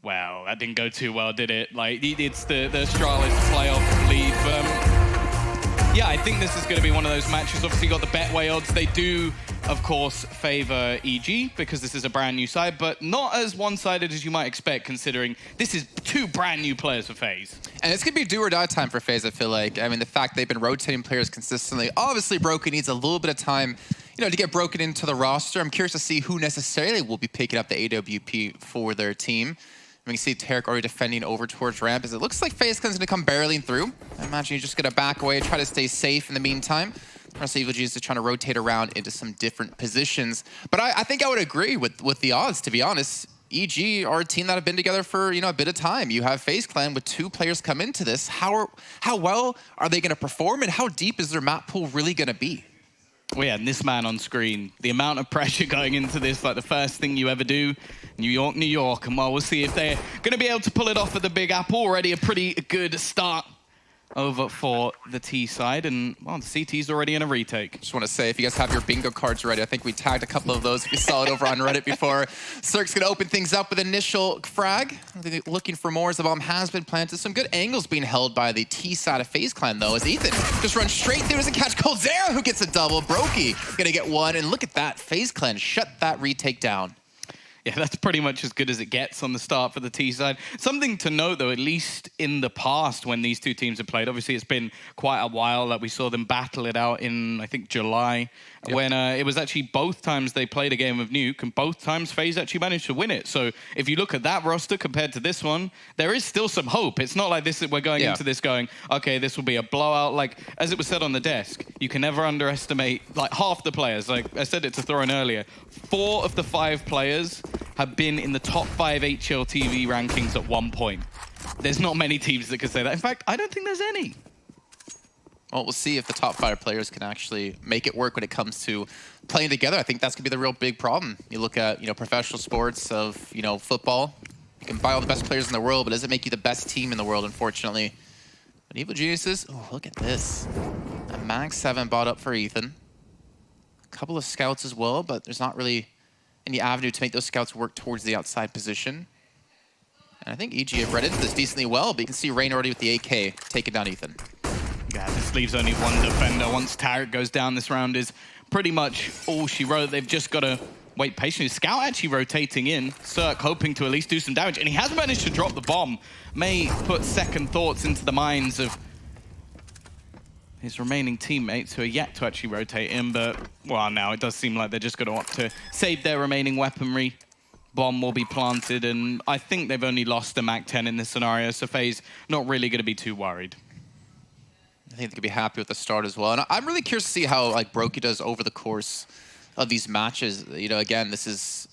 Well, that didn't go too well, did it? Like, it's the Astralis playoff lead. Yeah, I think this is going to be one of those matches. Obviously, you got the Betway odds. They do, of course, favor EG because this is a brand new side, but not as one-sided as you might expect, considering this is two brand new players for FaZe. And it's going to be do or die time for FaZe, I feel like. I mean, the fact they've been rotating players consistently. Obviously, Broken needs a little bit of time, to get Broken into the roster. I'm curious to see who necessarily will be picking up the AWP for their team. We can see Tarek already defending over towards ramp, as it looks like FaZe Clan's going to come barreling through. I imagine you're just going to back away, try to stay safe in the meantime. Rest of Evil Genius is trying to rotate around into some different positions. But I think I would agree with the odds, to be honest. EG are a team that have been together for a bit of time. You have FaZe Clan with 2 players come into this. How well are they going to perform, and how deep is their map pool really going to be? Well, yeah, and this man on screen, the amount of pressure going into this, like the first thing you ever do, New York, New York. And well, we'll see if they're going to be able to pull it off at the Big Apple. Already a pretty good start over for the T side. And, well, the CT's already in a retake. Just want to say, if you guys have your bingo cards ready, I think we tagged a couple of those if you saw it over on Reddit before. Cirque's going to open things up with initial frag. Looking for more as the bomb has been planted. Some good angles being held by the T side of FaZe Clan, though, as Ethan just runs straight through, doesn't catch Coldzera, who gets a double. Brokey going to get one, and look at that. FaZe Clan shut that retake down. Yeah, that's pretty much as good as it gets on the start for the T side. Something to note, though, at least in the past when these two teams have played, obviously it's been quite a while that we saw them battle it out in, I think, July, when it was actually both times they played a game of Nuke, and both times FaZe actually managed to win it. So if you look at that roster compared to this one, there is still some hope. It's not like we're going into this going, okay, this will be a blowout. Like, as it was said on the desk, you can never underestimate, like, half the players. Like, I said it to Thorin earlier, 4 of the 5 players have been in the top 5 HLTV rankings at one point. There's not many teams that can say that. In fact, I don't think there's any. Well, we'll see if the top 5 players can actually make it work when it comes to playing together. I think that's going to be the real big problem. You look at, professional sports of, football. You can buy all the best players in the world, but does it make you the best team in the world, unfortunately? But Evil Geniuses, oh, look at this. A Mag 7 bought up for Ethan. A couple of scouts as well, but there's not really any avenue to make those scouts work towards the outside position. And I think EG have read into this decently well, but you can see Rain already with the AK taking down Ethan. Yeah, this leaves only one defender. Once Tarek goes down, this round is pretty much all she wrote. They've just got to wait patiently. Scout actually rotating in. Cirque hoping to at least do some damage, and he has managed to drop the bomb. May put second thoughts into the minds of his remaining teammates who are yet to actually rotate in, but, well, now it does seem like they're just going to opt to save their remaining weaponry. Bomb will be planted, and I think they've only lost a Mac 10 in this scenario, so FaZe not really going to be too worried. I think they could be happy with the start as well. And I'm really curious to see how Brokey does over the course of these matches. Again, this is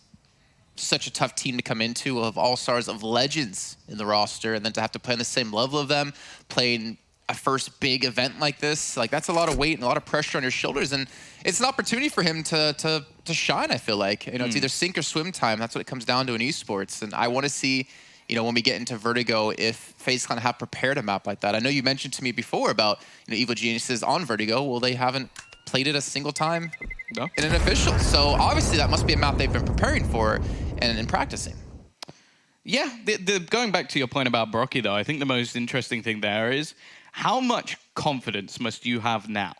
such a tough team to come into, of all-stars, of legends in the roster, and then to have to play on the same level of them, playing a first big event like this. Like, that's a lot of weight and a lot of pressure on your shoulders, and it's an opportunity for him to shine, I feel like. It's either sink or swim time. That's what it comes down to in esports, and I want to see when we get into Vertigo, if FaZe Clan have prepared a map like that. I know you mentioned to me before about Evil Geniuses on Vertigo. Well, they haven't played it a single time in an official. So obviously that must be a map they've been preparing for and practicing. Yeah, going back to your point about Brokey, though, I think the most interesting thing there is how much confidence must you have now?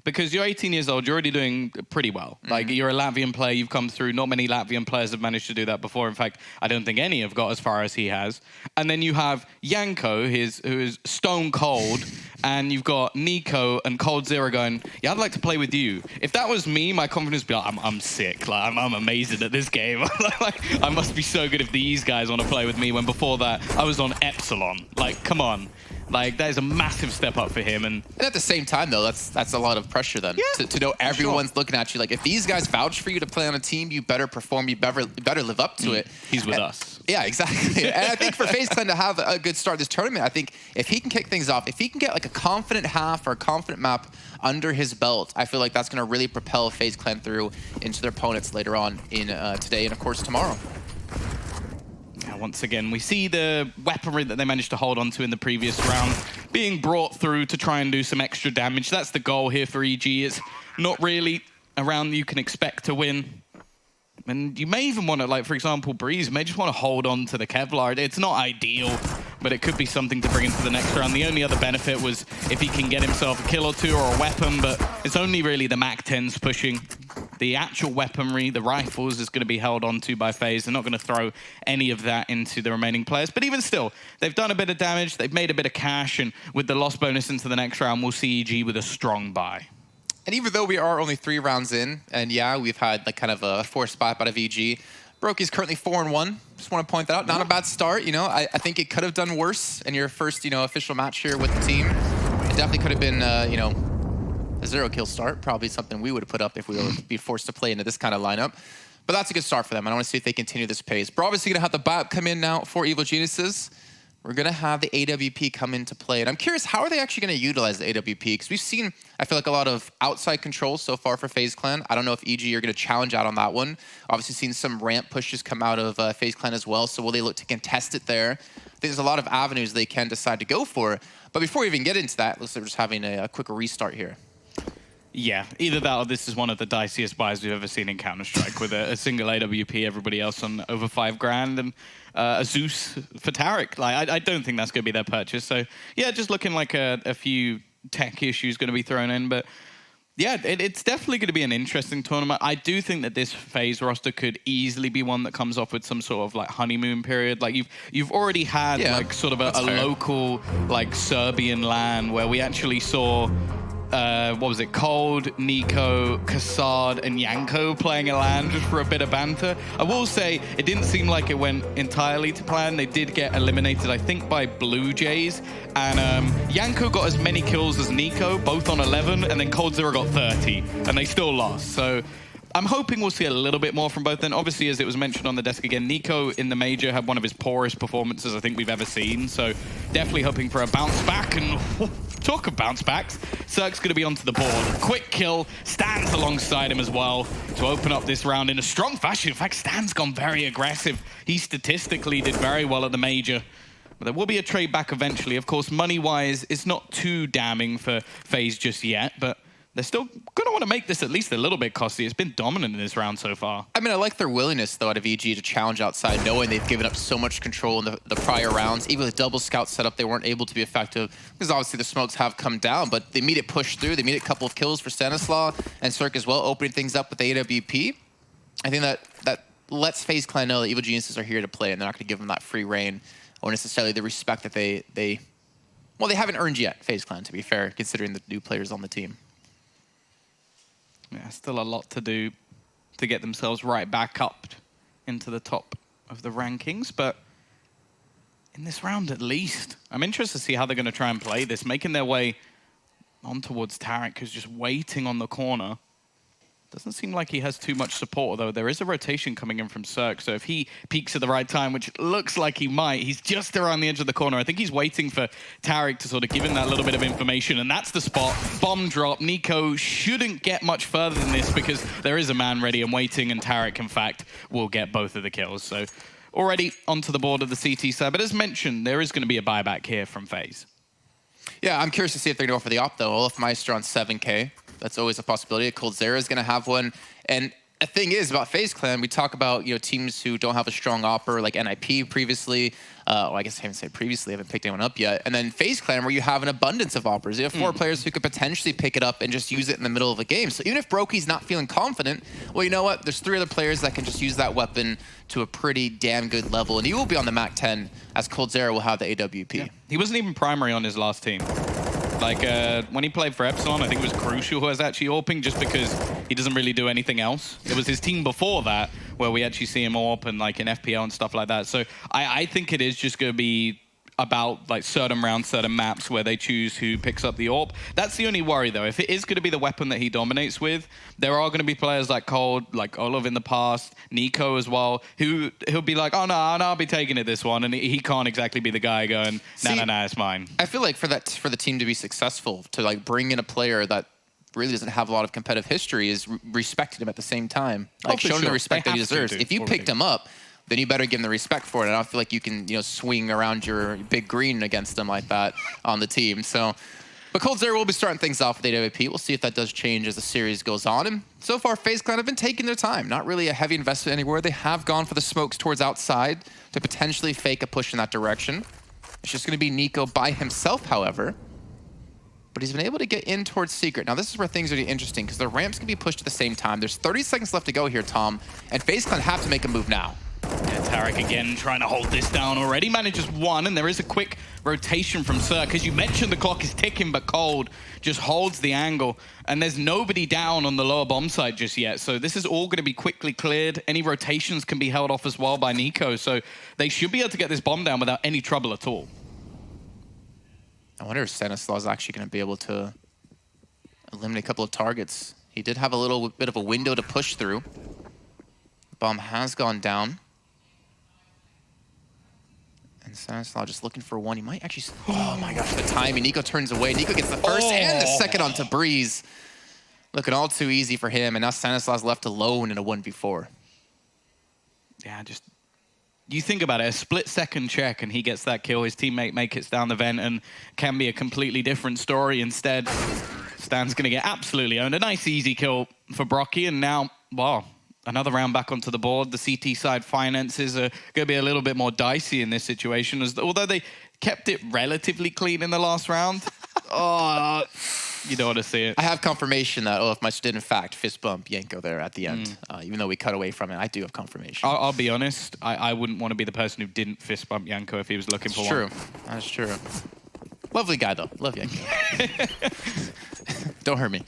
Because you're 18 years old, you're already doing pretty well. Like, you're a Latvian player, you've come through. Not many Latvian players have managed to do that before. In fact, I don't think any have got as far as he has. And then you have Yanko, who is stone cold, and you've got Nico and Coldzera going, yeah, I'd like to play with you. If that was me, my confidence would be like, I'm sick. Like, I'm amazing at this game. Like, I must be so good if these guys want to play with me, when before that, I was on Epsilon. Like, come on. Like, that is a massive step up for him. And at the same time, though, that's a lot of pressure then. Yeah, to know everyone's looking at you. Like, if these guys vouch for you to play on a team, you better perform, you better live up to it. He's with us. Yeah, exactly. And I think for FaZe Clan to have a good start this tournament, I think if he can kick things off, if he can get like a confident half or a confident map under his belt, I feel like that's going to really propel FaZe Clan through into their opponents later on in today and, of course, tomorrow. Once again, we see the weaponry that they managed to hold onto in the previous round being brought through to try and do some extra damage. That's the goal here for EG. It's not really a round you can expect to win. And you may even want to, like, for example, Breeze may just want to hold on to the Kevlar. It's not ideal, but it could be something to bring into the next round. The only other benefit was if he can get himself a kill or two or a weapon, but it's only really the MAC-10s pushing. The actual weaponry, the rifles, is going to be held onto by FaZe. They're not going to throw any of that into the remaining players. But even still, they've done a bit of damage. They've made a bit of cash. And with the loss bonus into the next round, we'll see EG with a strong buy. And even though we are only 3 rounds in, and yeah, we've had like kind of a forced spot out of EG, Brokey's currently 4-1. Just want to point that out. Not a bad start, you know. I think it could have done worse in your first, you know, official match here with the team. It definitely could have been, you know, a 0-kill start. Probably something we would have put up if we were be forced to play into this kind of lineup. But that's a good start for them. I want to see if they continue this pace. We're obviously going to have the BAP come in now for Evil Geniuses. We're going to have the AWP come into play. And I'm curious, how are they actually going to utilize the AWP? Because we've seen, I feel like, a lot of outside controls so far for FaZe Clan. I don't know if EG are going to challenge out on that one. Obviously seen some ramp pushes come out of FaZe Clan as well. So will they look to contest it there? I think there's a lot of avenues they can decide to go for. But before we even get into that, looks like we're just having a quick restart here. Yeah, either that or this is one of the diciest buys we've ever seen in Counter-Strike with a single AWP, everybody else on over $5,000, and a Zeus for Taric. Like, I don't think that's going to be their purchase. So, yeah, just looking like a few tech issues going to be thrown in. But, yeah, it's definitely going to be an interesting tournament. I do think that this FaZe roster could easily be one that comes off with some sort of, like, honeymoon period. Like, you've already had, like, sort of a local, like, Serbian LAN where we actually saw... what was it? Cold, Nico, Kassad, and Yanko playing a LAN just for a bit of banter. I will say it didn't seem like it went entirely to plan. They did get eliminated, I think, by Blue Jays. And Yanko got as many kills as Nico, both on 11, and then Coldzera got 30, and they still lost. So I'm hoping we'll see a little bit more from both. And obviously, as it was mentioned on the desk again, Nico in the major had one of his poorest performances I think we've ever seen. So definitely hoping for a bounce back. And talk of bounce backs, Cirque's going to be onto the board. Quick kill, Stan's alongside him as well to open up this round in a strong fashion. In fact, Stan's gone very aggressive. He statistically did very well at the major. But there will be a trade back eventually. Of course, money-wise, it's not too damning for FaZe just yet, but they're still going to want to make this at least a little bit costly. It's been dominant in this round so far. I mean, I like their willingness, though, out of EG to challenge outside, knowing they've given up so much control in the prior rounds. Even with double scout setup, they weren't able to be effective because obviously the smokes have come down, but they immediate push through. They immediate couple of kills for Stanislaw and Cirque as well, opening things up with the AWP. I think that lets FaZe Clan know that Evil Geniuses are here to play, and they're not going to give them that free reign or necessarily the respect that they haven't earned yet, FaZe Clan, to be fair, considering the new players on the team. Yeah, still a lot to do to get themselves right back up into the top of the rankings, but in this round at least, I'm interested to see how they're going to try and play this, making their way on towards Taric, who's just waiting on the corner. Doesn't seem like he has too much support, though. There is a rotation coming in from Cirque, so if he peaks at the right time, which looks like he might, he's just around the edge of the corner. I think he's waiting for Taric to sort of give him that little bit of information, and that's the spot. Bomb drop. Nico shouldn't get much further than this because there is a man ready and waiting, and Taric, in fact, will get both of the kills. So already onto the board of the CT side, but as mentioned, there is going to be a buyback here from FaZe. Yeah, I'm curious to see if they're going to go for the op, though. Olaf Meister on 7K. That's always a possibility. Coldzera is going to have one. And the thing is about FaZe Clan, we talk about, you know, teams who don't have a strong opper like NIP previously. Well, I guess I haven't said previously. I haven't picked anyone up yet. And then FaZe Clan, where you have an abundance of oppers. You have 4 players who could potentially pick it up and just use it in the middle of a game. So even if Brokey's not feeling confident, well, you know what? There's 3 other players that can just use that weapon to a pretty damn good level. And he will be on the MAC-10 as Coldzera will have the AWP. Yeah. He wasn't even primary on his last team. Like, when he played for Epsilon, I think it was Crucial who was actually AWPing just because he doesn't really do anything else. It was his team before that where we actually see him AWP and, like, in FPL and stuff like that. So I think it is just going to be about, like, certain rounds, certain maps where they choose who picks up the AWP. That's the only worry, though. If it is going to be the weapon that he dominates with, there are going to be players like Cold, like Olaf in the past, Nico as well, who he'll be like, oh, no, I'll be taking it this one. And he can't exactly be the guy going, nah, it's mine. I feel like for the team to be successful, to, like, bring in a player that really doesn't have a lot of competitive history is respected him at the same time. Like, show him the respect that he deserves. If you picked him up, then you better give him the respect for it. I don't feel like you can, you know, swing around your big green against them like that on the team. So, but Coldzera will be starting things off with AWP. We'll see if that does change as the series goes on. And so far, FaZe Clan have been taking their time. Not really a heavy investment anywhere. They have gone for the smokes towards outside to potentially fake a push in that direction. It's just going to be Nico by himself, however. But he's been able to get in towards Secret. Now, this is where things are interesting, because the ramps can be pushed at the same time. There's 30 seconds left to go here, Tom, and FaZe Clan have to make a move now. Yeah, Tarek again trying to hold this down already. Manages one, and there is a quick rotation from Cirque. As you mentioned, the clock is ticking, but Cold just holds the angle. And there's nobody down on the lower bomb side just yet. So this is all going to be quickly cleared. Any rotations can be held off as well by Nico. So they should be able to get this bomb down without any trouble at all. I wonder if Stanislaw is actually going to be able to eliminate a couple of targets. He did have a little bit of a window to push through. The bomb has gone down. And Stanislaw just looking for one. He might actually... Oh my gosh, the timing. Nico turns away. Nico gets the first and the second onto Breeze. Looking all too easy for him. And now Stanislaw's left alone in a 1v4. Yeah, just... You think about it, a split-second check and he gets that kill. His teammate makes it down the vent and can be a completely different story. Instead, Stan's going to get absolutely owned. A nice, easy kill for Brocky. And now, wow, another round back onto the board. The CT side finances are going to be a little bit more dicey in this situation. Although they kept it relatively clean in the last round. Oh, you don't want to see it. I have confirmation that OF did, in fact, fist bump Yanko there at the end. Even though we cut away from it, I do have confirmation. I'll be honest. I wouldn't want to be the person who didn't fist bump Yanko if he was looking for one. True. That's true. Lovely guy, though. Love Yanko. Don't hurt me.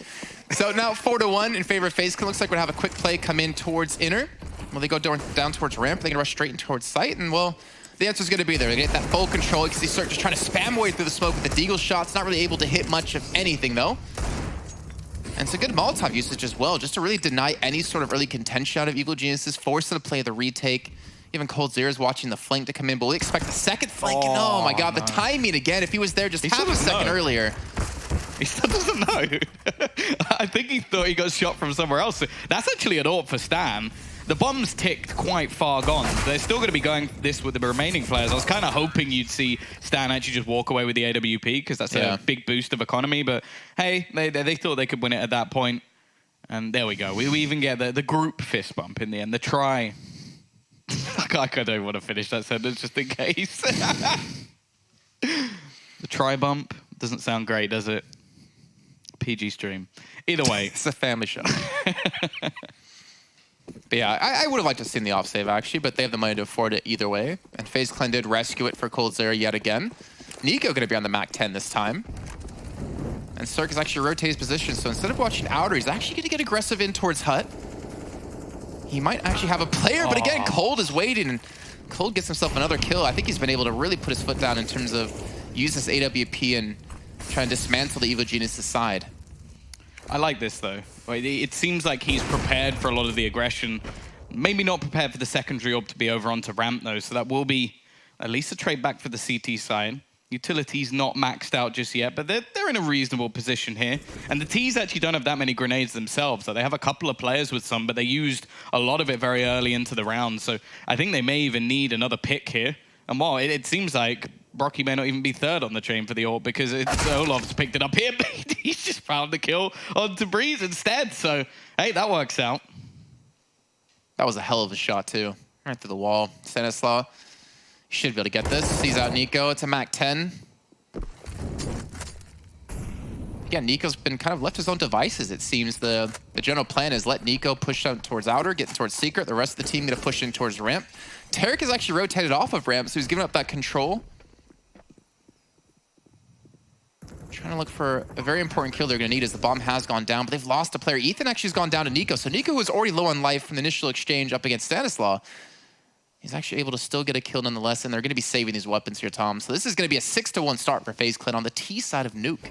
So now 4-1 in favor of FaZe Clan. Looks like we're going to have a quick play come in towards inner. Will they go down towards ramp? They're going to rush straight in towards site. And, well, the answer is going to be there. They get that full control because they start just trying to spam away through the smoke with the deagle shots. Not really able to hit much of anything, though. And it's a good Molotov usage as well, just to really deny any sort of early contention out of Evil Geniuses, force them to play the retake. Even Coldzera is watching the flank to come in, but we expect the second flank. And oh my god, the timing again. If he was there just half a second earlier. He still doesn't know. I think he thought he got shot from somewhere else. That's actually an AWP for Stan. The bomb's ticked quite far gone. They're still going to be going this with the remaining players. I was kind of hoping you'd see Stan actually just walk away with the AWP because that's a big boost of economy. But hey, they thought they could win it at that point. And there we go. We even get the group fist bump in the end. The try. I don't want to finish that sentence just in case. The try bump doesn't sound great, does it? PG stream. Either way. It's a family show. But yeah, I would have liked to have seen the off-save, actually, but they have the money to afford it either way. And FaZe Clan did rescue it for Coldzera yet again. Nico going to be on the Mac 10 this time. And Cirque is actually rotating his position, so instead of watching outer, he's actually going to get aggressive in towards Hut. He might actually have a player, but again, Cold is waiting, and Cold gets himself another kill. I think he's been able to really put his foot down in terms of use this AWP and try and dismantle the Evil Genius' side. I like this, though. It seems like he's prepared for a lot of the aggression. Maybe not prepared for the secondary orb to be over onto ramp, though, so that will be at least a trade back for the CT side. Utility's not maxed out just yet, but they're in a reasonable position here. And the T's actually don't have that many grenades themselves. So they have a couple of players with some, but they used a lot of it very early into the round. So I think they may even need another pick here. And while it seems like Brocky may not even be third on the chain for the AWP because Olaf's picked it up here, but he's just found the kill onto Breeze instead. So, hey, that works out. That was a hell of a shot, too. Right through the wall. Stanislaw should be able to get this. Sees out Nico. It's a Mac 10. Again, Nico's been kind of left his own devices, it seems. The general plan is let Nico push out towards outer, get towards secret. The rest of the team going to push in towards ramp. Tarek is actually rotated off of ramp, so he's giving up that control. Trying to look for a very important kill they're going to need as the bomb has gone down, but they've lost a player. Ethan actually has gone down to Nico. So Nico, who was already low on life from the initial exchange up against Stanislaw, he's actually able to still get a kill nonetheless, and they're going to be saving these weapons here, Tom. So this is going to be a 6-1 start for FaZe Clan on the T side of Nuke.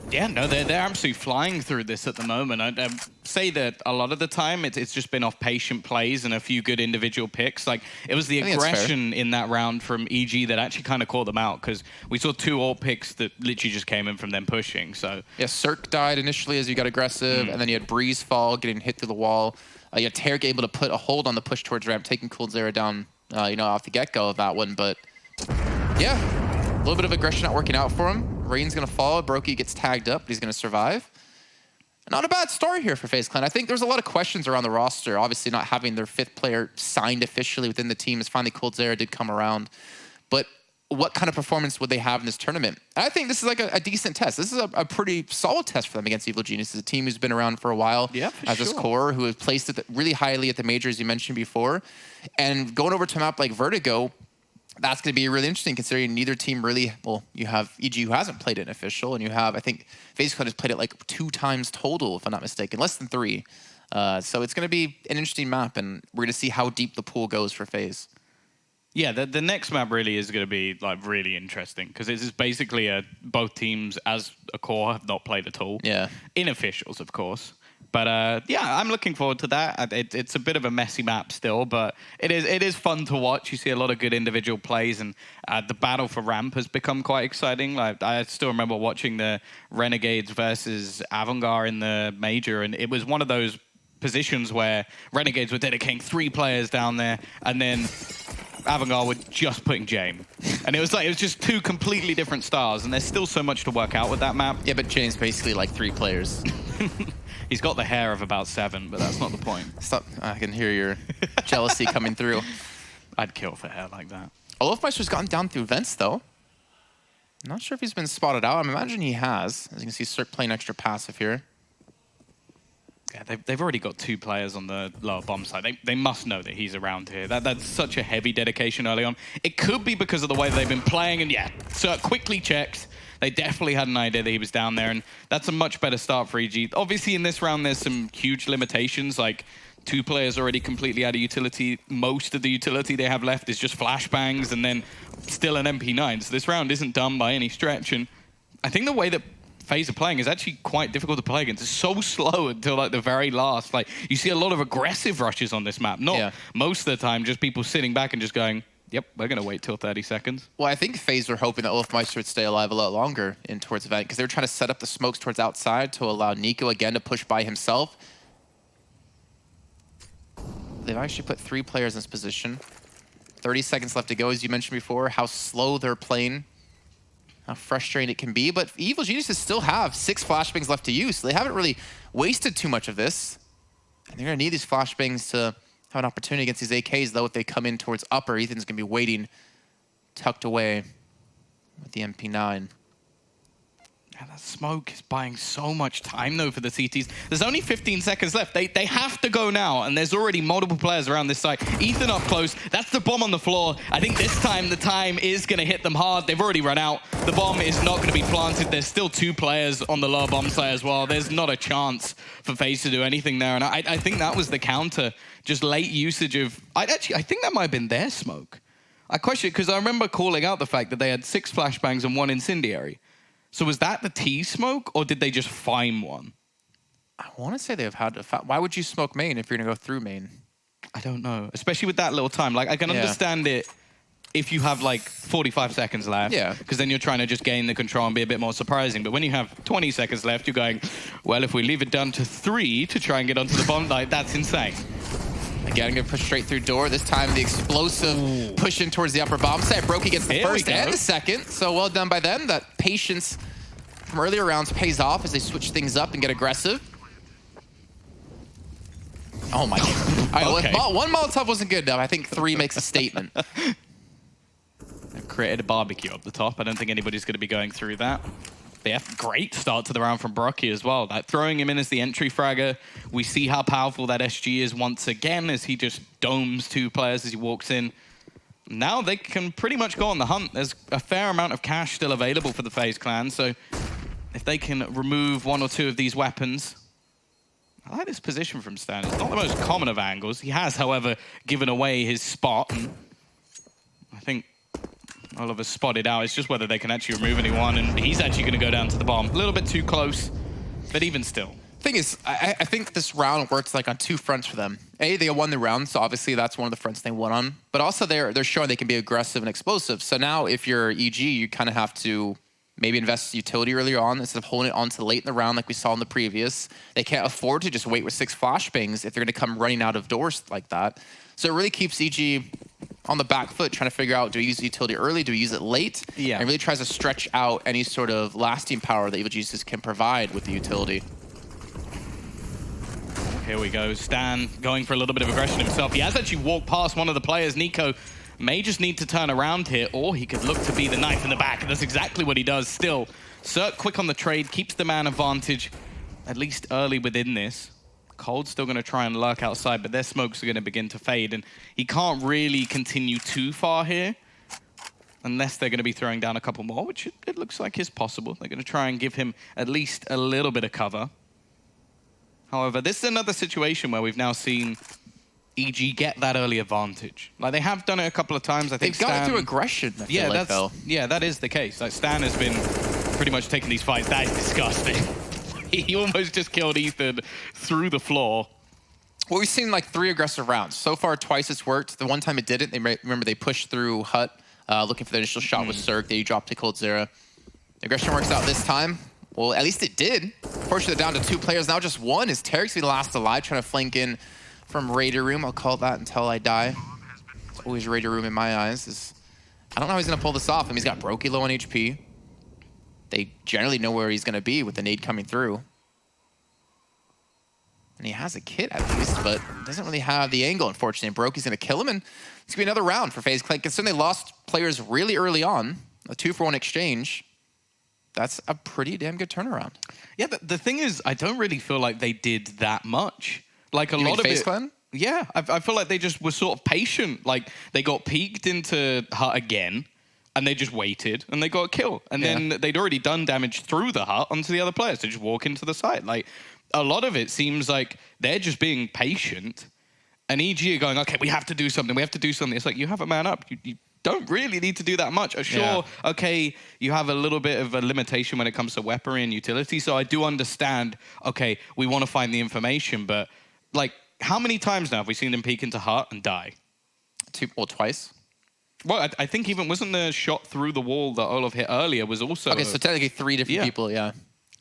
Yeah, no, they're absolutely flying through this at the moment. I'd say that a lot of the time it's just been off patient plays and a few good individual picks. Like, it was the aggression in that round from EG that actually kind of called them out because we saw 2 AWP picks that literally just came in from them pushing. So yeah, Cirque died initially as you got aggressive, and then you had Breeze fall, getting hit through the wall. You had Tarek able to put a hold on the push towards ramp, taking Coldzera down, off the get-go of that one. But yeah, a little bit of aggression not working out for him. Rain's going to fall. Brokey gets tagged up, but he's going to survive. Not a bad start here for FaZe Clan. I think there's a lot of questions around the roster. Obviously, not having their 5th player signed officially within the team, as finally Coldzera did come around. But what kind of performance would they have in this tournament? And I think this is like a decent test. This is a pretty solid test for them against Evil Geniuses, a team who's been around for a while as this core, who has placed it really highly at the major, as you mentioned before. And going over to a map like Vertigo, that's going to be really interesting considering neither team really, well, you have EG who hasn't played it in official, and you have, I think, FaZe Clan has played it like 2 times total, if I'm not mistaken, less than 3. So it's going to be an interesting map, and we're going to see how deep the pool goes for FaZe. Yeah, the next map really is going to be like really interesting because this is basically both teams as a core have not played at all. Yeah. In officials, of course. But yeah, I'm looking forward to that. It's a bit of a messy map still, but it is fun to watch. You see a lot of good individual plays, and the battle for ramp has become quite exciting. Like I still remember watching the Renegades versus Avangard in the major, and it was one of those positions where Renegades were dedicating 3 players down there, and then Avangard were just putting Jame. And it was just 2 completely different styles, and there's still so much to work out with that map. Yeah, but Jame's basically like 3 players. He's got the hair of about 7, but that's not the point. Stop. I can hear your jealousy coming through. I'd kill for hair like that. Olofmeister's gotten down through vents, though. Not sure if he's been spotted out. I imagine he has. As you can see, Cirque playing extra passive here. Yeah, they've already got 2 players on the lower bomb side. They must know that he's around here. That's such a heavy dedication early on. It could be because of the way they've been playing, and yeah, Cirque quickly checked. They definitely had an idea that he was down there, and that's a much better start for EG. Obviously, in this round, there's some huge limitations, like 2 players already completely out of utility. Most of the utility they have left is just flashbangs, and then still an MP9. So this round isn't done by any stretch, and I think the way that FaZe are playing is actually quite difficult to play against. It's so slow until like the very last. Like you see a lot of aggressive rushes on this map. Not most of the time, just people sitting back and just going, yep, we're going to wait till 30 seconds. Well, I think FaZe were hoping that Olofmeister would stay alive a lot longer in towards the event because they were trying to set up the smokes towards outside to allow Nico again to push by himself. They've actually put 3 players in this position. 30 seconds left to go, as you mentioned before, how slow they're playing, how frustrating it can be. But Evil Geniuses still have 6 flashbangs left to use, so they haven't really wasted too much of this. And they're going to need these flashbangs to have an opportunity against these AKs, though, if they come in towards upper. Ethan's going to be waiting, tucked away with the MP9. Yeah, that smoke is buying so much time, though, for the CTs. There's only 15 seconds left. They have to go now, and there's already multiple players around this site. Ethan up close. That's the bomb on the floor. I think this time the time is going to hit them hard. They've already run out. The bomb is not going to be planted. There's still 2 players on the lower bomb site as well. There's not a chance for FaZe to do anything there, and I think that was the counter. Just late usage of... I think that might have been their smoke. I question it, because I remember calling out the fact that they had 6 flashbangs and 1 incendiary. So was that the T smoke, or did they just find one? I want to say they've had to... Why would you smoke main if you're going to go through main? I don't know. Especially with that little time. Like, I can understand it if you have, like, 45 seconds left. Yeah. Because then you're trying to just gain the control and be a bit more surprising. But when you have 20 seconds left, you're going, well, if we leave it down to 3 to try and get onto the bomb, like, that's insane. Again, going to push straight through door. This time, the explosive push in towards the upper bomb site. Brokey gets the first and the second. So well done by them. That patience from earlier rounds pays off as they switch things up and get aggressive. Oh my God. All right, well, 1 Molotov wasn't good enough. I think 3 makes a statement. They've created a barbecue up the top. I don't think anybody's going to be going through that. They have great start to the round from Brokey as well. Like, throwing him in as the entry fragger. We see how powerful that SG is once again as he just domes 2 players as he walks in. Now they can pretty much go on the hunt. There's a fair amount of cash still available for the FaZe clan, so if they can remove 1 or 2 of these weapons... I like this position from Stan. It's not the most common of angles. He has, however, given away his spot. And I think Oliver's spotted out. It's just whether they can actually remove anyone, and he's actually going to go down to the bomb. A little bit too close, but even still. Thing is, I think this round works like on 2 fronts for them. A, they won the round, so obviously that's one of the fronts they won on. But also they're showing they can be aggressive and explosive. So now if you're EG, you kind of have to maybe invest utility earlier on instead of holding it on to late in the round like we saw in the previous. They can't afford to just wait with 6 flashbangs if they're going to come running out of doors like that. So it really keeps EG on the back foot, trying to figure out, do we use the utility early, do we use it late? Yeah. And really tries to stretch out any sort of lasting power that Evil Geniuses can provide with the utility. Here we go. Stan going for a little bit of aggression himself. He has actually walked past one of the players. Nico may just need to turn around here, or he could look to be the knife in the back, and that's exactly what he does still. Cirque quick on the trade, keeps the man advantage, at least early within this. Cold's still going to try and lurk outside, but their smokes are going to begin to fade, and he can't really continue too far here unless they're going to be throwing down a couple more, which it looks like is possible. They're going to try and give him at least a little bit of cover. However, this is another situation where we've now seen EG get that early advantage. Like, they have done it a couple of times. I think they've gotten through aggression, I feel like, though. Yeah, that is the case. Like, Stan has been pretty much taking these fights. That is disgusting. He almost just killed Ethan through the floor. Well, we've seen like 3 aggressive rounds. So far, twice it's worked. The one time it didn't, remember they pushed through Hut, looking for the initial shot with Cirque. They dropped to Coldzera. The aggression works out this time. Well, at least it did. Fortunately, they're down to 2 players. Now just 1 is Tarek's be the last alive, trying to flank in from Raider Room. I'll call that until I die. It's always Raider Room in my eyes. I don't know how he's going to pull this off. I mean, he's got Brokey low on HP. They generally know where he's going to be with the nade coming through. And he has a kit at least, but doesn't really have the angle, unfortunately. And Brokey's going to kill him, and it's going to be another round for FaZe. Considering they lost players really early on, a 2-for-1 exchange, that's a pretty damn good turnaround. Yeah, the thing is, I don't really feel like they did that much. Like, a lot of FaZe it... Clan? Yeah, I feel like they just were sort of patient. Like, they got peeked into Hut again, and they just waited, and they got a kill. And then they'd already done damage through the Hut onto the other players. They just walk into the site. Like, a lot of it seems like they're just being patient, and EG are going, okay, we have to do something. We have to do something. It's like, you have a man up. You don't really need to do that much. Sure, okay, you have a little bit of a limitation when it comes to weaponry and utility, so I do understand, okay, we want to find the information, but, like, how many times now have we seen them peek into Hut and die? 2 or twice. Well, I think even, wasn't the shot through the wall that Olaf hit earlier was also... Okay, so technically 3 different people, yeah.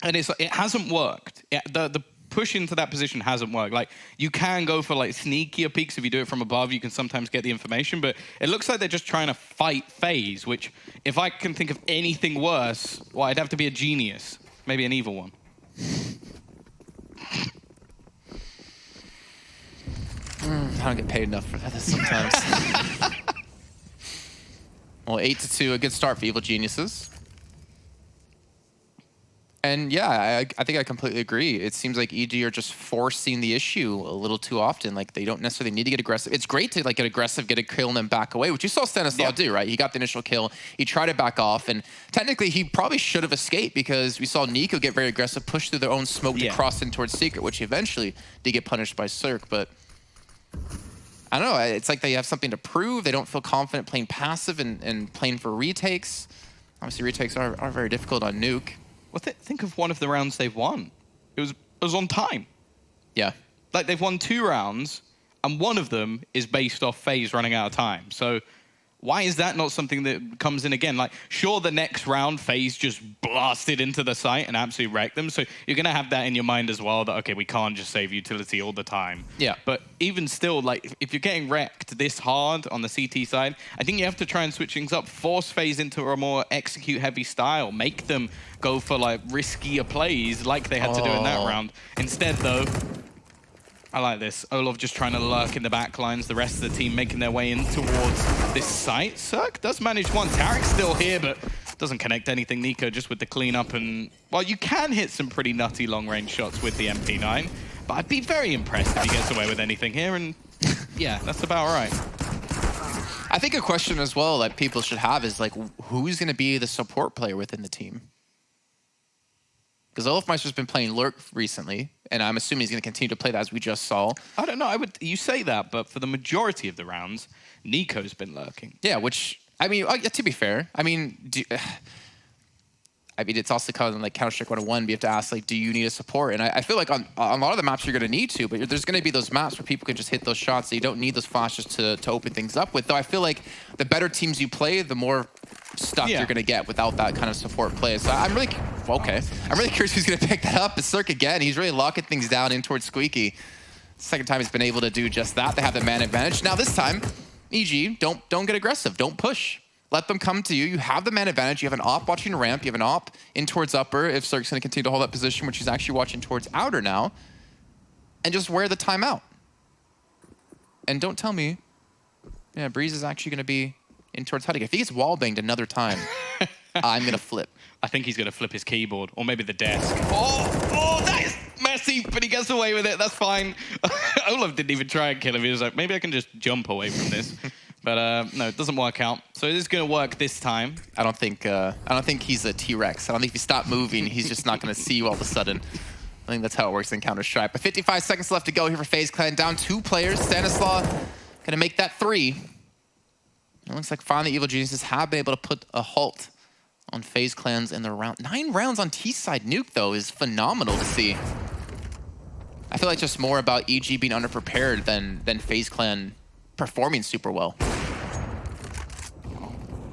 And it hasn't worked. The push into that position hasn't worked. Like, you can go for, like, sneakier peeks. If you do it from above, you can sometimes get the information. But it looks like they're just trying to fight FaZe, which, if I can think of anything worse, well, I'd have to be a genius. Maybe an evil one. I don't get paid enough for that sometimes. Well, 8-2, a good start for Evil Geniuses. And yeah, I think I completely agree. It seems like EG are just forcing the issue a little too often. Like, they don't necessarily need to get aggressive. It's great to like get aggressive, get a kill, and then back away, which you saw Stanislav do, right? He got the initial kill. He tried to back off, and technically he probably should have escaped because we saw Nico get very aggressive, push through their own smoke to cross in towards Secret, which eventually did get punished by Cirque. But I don't know. It's like they have something to prove. They don't feel confident playing passive and playing for retakes. Obviously, retakes are very difficult on Nuke. Well, think of one of the rounds they've won. It was on time. Yeah. Like, they've won 2 rounds, and one of them is based off FaZe running out of time. So why is that not something that comes in again? Like, sure, the next round, FaZe just blasted into the site and absolutely wrecked them. So you're going to have that in your mind as well, that, okay, we can't just save utility all the time. Yeah. But even still, like, if you're getting wrecked this hard on the CT side, I think you have to try and switch things up, force FaZe into a more execute-heavy style, make them go for, like, riskier plays like they had to do in that round. Instead, though, I like this. Olaf just trying to lurk in the back lines. The rest of the team making their way in towards this site. Cirque does manage one. Tarek's still here, but doesn't connect anything. Nico just with the cleanup. And, well, you can hit some pretty nutty long-range shots with the MP9. But I'd be very impressed if he gets away with anything here. And, yeah, that's about right. I think a question as well that people should have is, like, who's going to be the support player within the team? Because Olafmeister's been playing Lurk recently, and I'm assuming he's going to continue to play that, as we just saw. I don't know. You say that, but for the majority of the rounds, Nico's been lurking. Yeah, which, I mean, to be fair, I mean, it's also kind of like Counter-Strike 101, but you have to ask, like, do you need a support? And I feel like on a lot of the maps you're going to need to, but there's going to be those maps where people can just hit those shots that you don't need those flashes to open things up with. Though I feel like the better teams you play, the more stuff you're going to get without that kind of support play. So I'm really, I'm really curious who's going to pick that up. It's Cirque again. He's really locking things down in towards Squeaky. Second time he's been able to do just that. They have the man advantage. Now this time, EG, don't get aggressive. Don't push. Let them come to you. You have the man advantage. You have an op watching ramp. You have an op in towards upper if Cirque's going to continue to hold that position, which he's actually watching towards outer now. and just wear the timeout. And don't tell me, yeah, Breeze is actually going to be in towards Huttig. If he gets wallbanged another time, I'm going to flip. I think he's going to flip his keyboard, or maybe the desk. Oh, that is messy, but he gets away with it. That's fine. Olaf didn't even try and kill him. He was like, maybe I can just jump away from this. But no, it doesn't work out. So it is going to work this time. I don't think he's a T-Rex. I don't think if you stop moving, he's just not going to see you all of a sudden. I think that's how it works in Counter-Strike. But 55 seconds left to go here for FaZe Clan. Down 2 players. Stanislaw going to make that 3. It looks like finally Evil Geniuses have been able to put a halt on FaZe Clans in the round. 9 rounds on T-side. Nuke, though, is phenomenal to see. I feel like just more about EG being underprepared than FaZe Clan performing super well.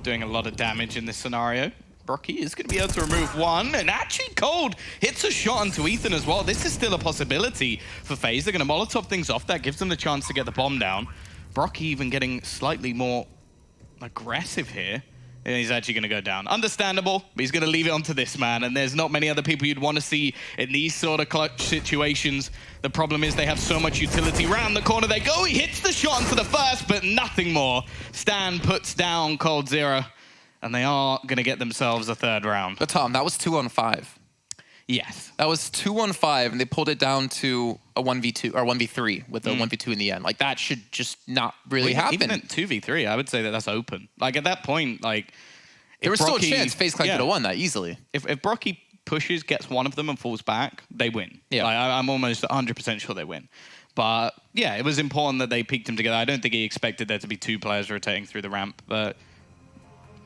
Doing a lot of damage in this scenario. Brocky is going to be able to remove 1, and actually Cold hits a shot onto Ethan as well. This is still a possibility for FaZe. They're going to Molotov things off. That gives them the chance to get the bomb down. Brocky even getting slightly more aggressive here. And he's actually going to go down. Understandable, but he's going to leave it onto this man, and there's not many other people you'd want to see in these sort of clutch situations. The problem is they have so much utility. Round the corner they go. He hits the shot onto the first, but nothing more. Stan puts down Coldzera, and they are going to get themselves a 3rd round. But Tom, that was 2-on-5. Yes. That was 2-on-5, and they pulled it down to a 1v2 or 1v3 with a 1v2 in the end. Like, that should just not really happen. Even at 2v3, I would say that that's open. Like, at that point, like... There was still a chance FaZe Clan could have won that easily. If Brocky pushes, gets one of them, and falls back, they win. Yeah. Like, I'm almost 100% sure they win. But, yeah, it was important that they peaked them together. I don't think he expected there to be 2 players rotating through the ramp, but...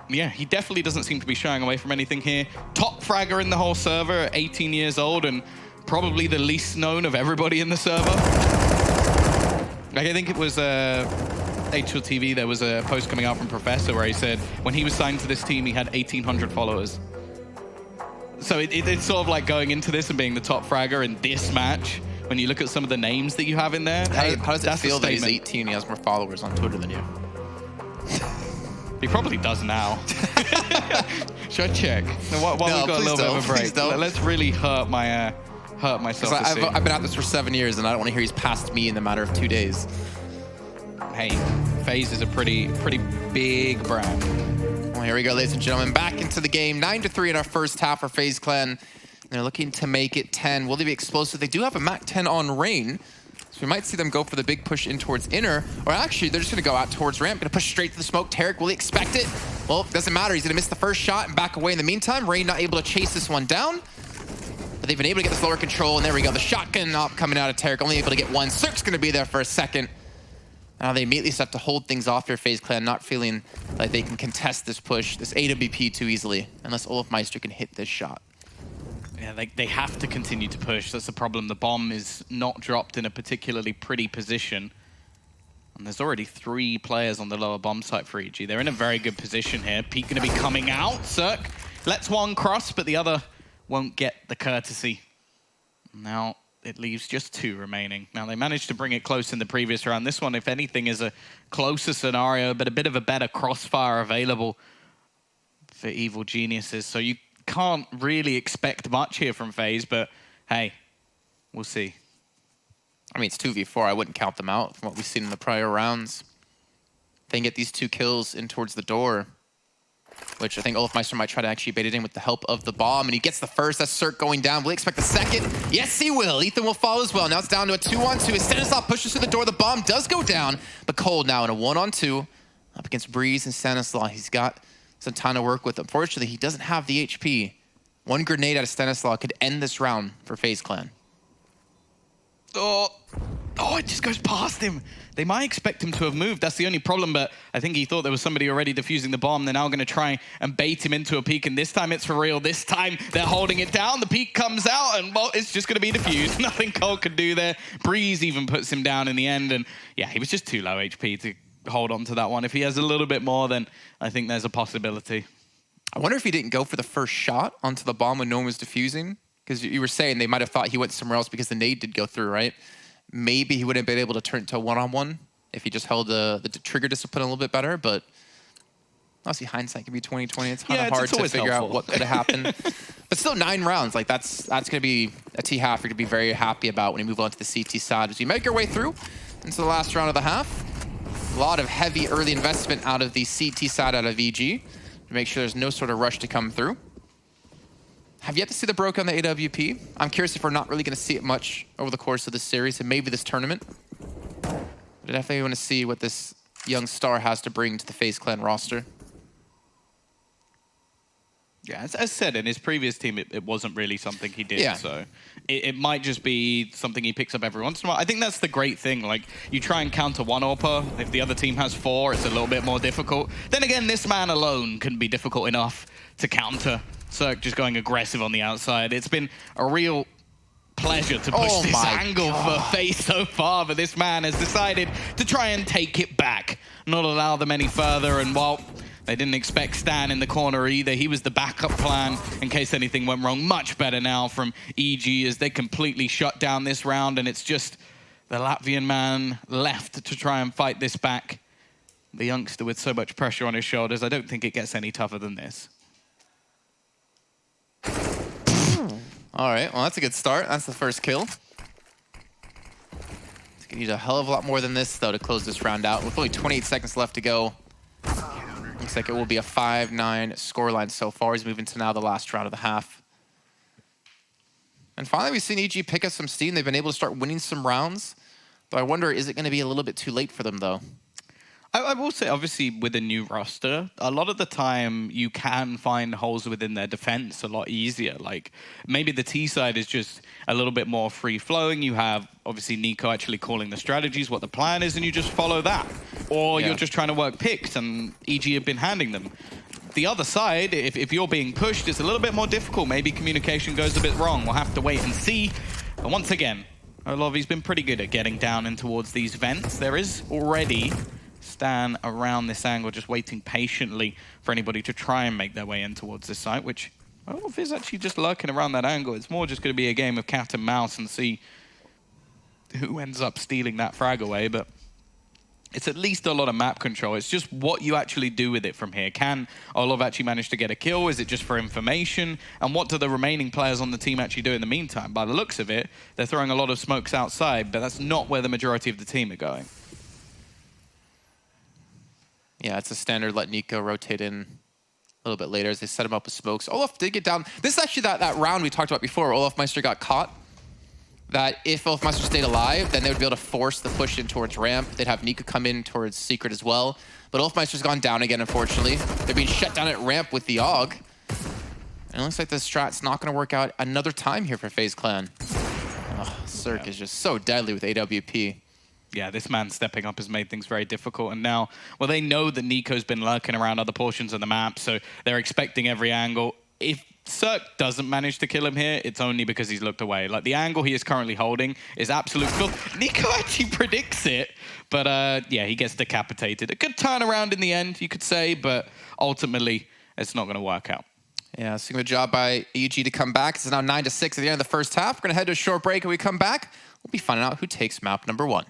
Yeah, he definitely doesn't seem to be shying away from anything here. Top fragger in the whole server, 18 years old, and probably the least known of everybody in the server. Like, I think it was HLTV, there was a post coming out from Professor where he said when he was signed to this team, he had 1,800 followers. So it's sort of like going into this and being the top fragger in this match. When you look at some of the names that you have in there, how does it feel that he's 18 and he has more followers on Twitter than you? He probably does now. Should I check? While we've got a little bit of a break, let's really hurt my self-esteem. I've been at this for 7 years, and I don't want to hear he's passed me in the matter of 2 days. Hey, FaZe is a pretty big brand. Well, here we go, ladies and gentlemen. Back into the game. 9-3 in our first half for FaZe Clan. They're looking to make it 10. Will they be explosive? They do have a Mac 10 on Rain. So we might see them go for the big push in towards inner, or actually they're just going to go out towards ramp, going to push straight to the smoke. Tarek, will he expect it? Well, it doesn't matter. He's going to miss the first shot and back away in the meantime. Rain not able to chase this one down, but they've been able to get this lower control, and there we go. The shotgun op coming out of Tarek, only able to get 1. Cirque's going to be there for a second. Now they immediately have to hold things off their FaZe Clan, not feeling like they can contest this push, this AWP too easily, unless Olafmeister can hit this shot. Yeah, they have to continue to push. That's the problem. The bomb is not dropped in a particularly pretty position. And there's already 3 players on the lower bomb site for EG. They're in a very good position here. Pete going to be coming out. Cirque lets 1 cross, but the other won't get the courtesy. Now it leaves just 2 remaining. Now they managed to bring it close in the previous round. This one, if anything, is a closer scenario, but a bit of a better crossfire available for Evil Geniuses. So you can't really expect much here from FaZe, but hey, we'll see. I mean, it's 2v4. I wouldn't count them out from what we've seen in the prior rounds. They can get these 2 kills in towards the door, which I think Olafmeister might try to actually bait it in with the help of the bomb, and he gets the first. That's Cirque going down. Will he expect the second? Yes, he will. Ethan will follow as well. Now it's down to a 2-on-2. As Stanislaw pushes through the door, the bomb does go down, but Cold now in a 1-on-2 up against Breeze and Stanislaw. He's got some time to work with. Unfortunately, he doesn't have the HP. 1 grenade out of Stanislaw could end this round for FaZe Clan. Oh, it just goes past him. They might expect him to have moved. That's the only problem, but I think he thought there was somebody already defusing the bomb. They're now going to try and bait him into a peek, and this time it's for real. This time they're holding it down. The peek comes out, and, well, it's just going to be defused. Nothing Cole could do there. Breeze even puts him down in the end, and, yeah, he was just too low HP to hold on to that one. If he has a little bit more, then I think there's a possibility. I wonder if he didn't go for the first shot onto the bomb when no one was defusing, because you were saying they might have thought he went somewhere else because the nade did go through, right? Maybe he wouldn't have been able to turn it to a 1-on-1 if he just held the trigger discipline a little bit better, but Obviously, hindsight can be 20/20. It's Yeah, kind of hard it's to always figure out helpful. what could have happened. But still, 9 rounds. Like that's going to be a T half you're going to be very happy about when you move on to the CT side. As you make your way through into the last round of the half, a lot of heavy early investment out of the CT side out of EG to make sure there's no sort of rush to come through. Have yet to see the broke on the AWP. I'm curious if we're not really going to see it much over the course of this series and maybe this tournament. But I definitely want to see what this young star has to bring to the FaZe Clan roster. Yeah, as said, in his previous team, it wasn't really something he did. Yeah. So it might just be something he picks up every once in a while. I think that's the great thing. Like, you try and counter one AWPer. If the other team has 4, it's a little bit more difficult. Then again, this man alone can be difficult enough to counter. Cirque just going aggressive on the outside. It's been a real pleasure to push this angle for FaZe so far, but this man has decided to try and take it back, not allow them any further. And while they didn't expect Stan in the corner either, he was the backup plan in case anything went wrong. Much better now from EG as they completely shut down this round, and it's just the Latvian man left to try and fight this back. The youngster with so much pressure on his shoulders, I don't think it gets any tougher than this. All right, well, that's a good start. That's the first kill. It's gonna need a hell of a lot more than this, though, to close this round out. With only 28 seconds left to go, looks like it will be a 5-9 scoreline so far. He's moving to now the last round of the half. And finally, we've seen EG pick up some steam. They've been able to start winning some rounds. But I wonder, is it going to be a little bit too late for them, though? I will say, obviously, with a new roster, a lot of the time you can find holes within their defense a lot easier. Like, maybe the T side is just a little bit more free-flowing. You have, obviously, Nico actually calling the strategies, what the plan is, and you just follow that. Or you're just trying to work picks, and EG have been handing them. The other side, if you're being pushed, it's a little bit more difficult. Maybe communication goes a bit wrong. We'll have to wait and see. But once again, Olovi's been pretty good at getting down in towards these vents. There is already Stan around this angle, just waiting patiently for anybody to try and make their way in towards this site, which, well, if it's actually just lurking around that angle, it's more just going to be a game of cat and mouse and see who ends up stealing that frag away. But it's at least a lot of map control. It's just what you actually do with it from here. Can Olov actually manage to get a kill? Is it just for information? And what do the remaining players on the team actually do in the meantime? By the looks of it, they're throwing a lot of smokes outside, but that's not where the majority of the team are going. Yeah, it's a standard let Nico rotate in a little bit later as they set him up with smokes. Olaf did get down. This is actually that round we talked about before. Olaf Meister got caught. That if Olaf Meister stayed alive, then they would be able to force the push in towards ramp. They'd have Nico come in towards secret as well. But Olaf Meister's gone down again, unfortunately. They're being shut down at ramp with the AUG. And it looks like this strat's not going to work out another time here for FaZe Clan. Oh, Cirque is just so deadly with AWP. Yeah, this man stepping up has made things very difficult. And now, well, they know that Nico's been lurking around other portions of the map, so they're expecting every angle. If Cirque doesn't manage to kill him here, it's only because he's looked away. Like, the angle he is currently holding is absolute filth. Nico actually predicts it, but yeah, he gets decapitated. A good turnaround in the end, you could say, but ultimately, it's not going to work out. Yeah, so good job by EG to come back. It's now 9-6 at the end of the first half. We're going to head to a short break, and we come back, we'll be finding out who takes map number 1.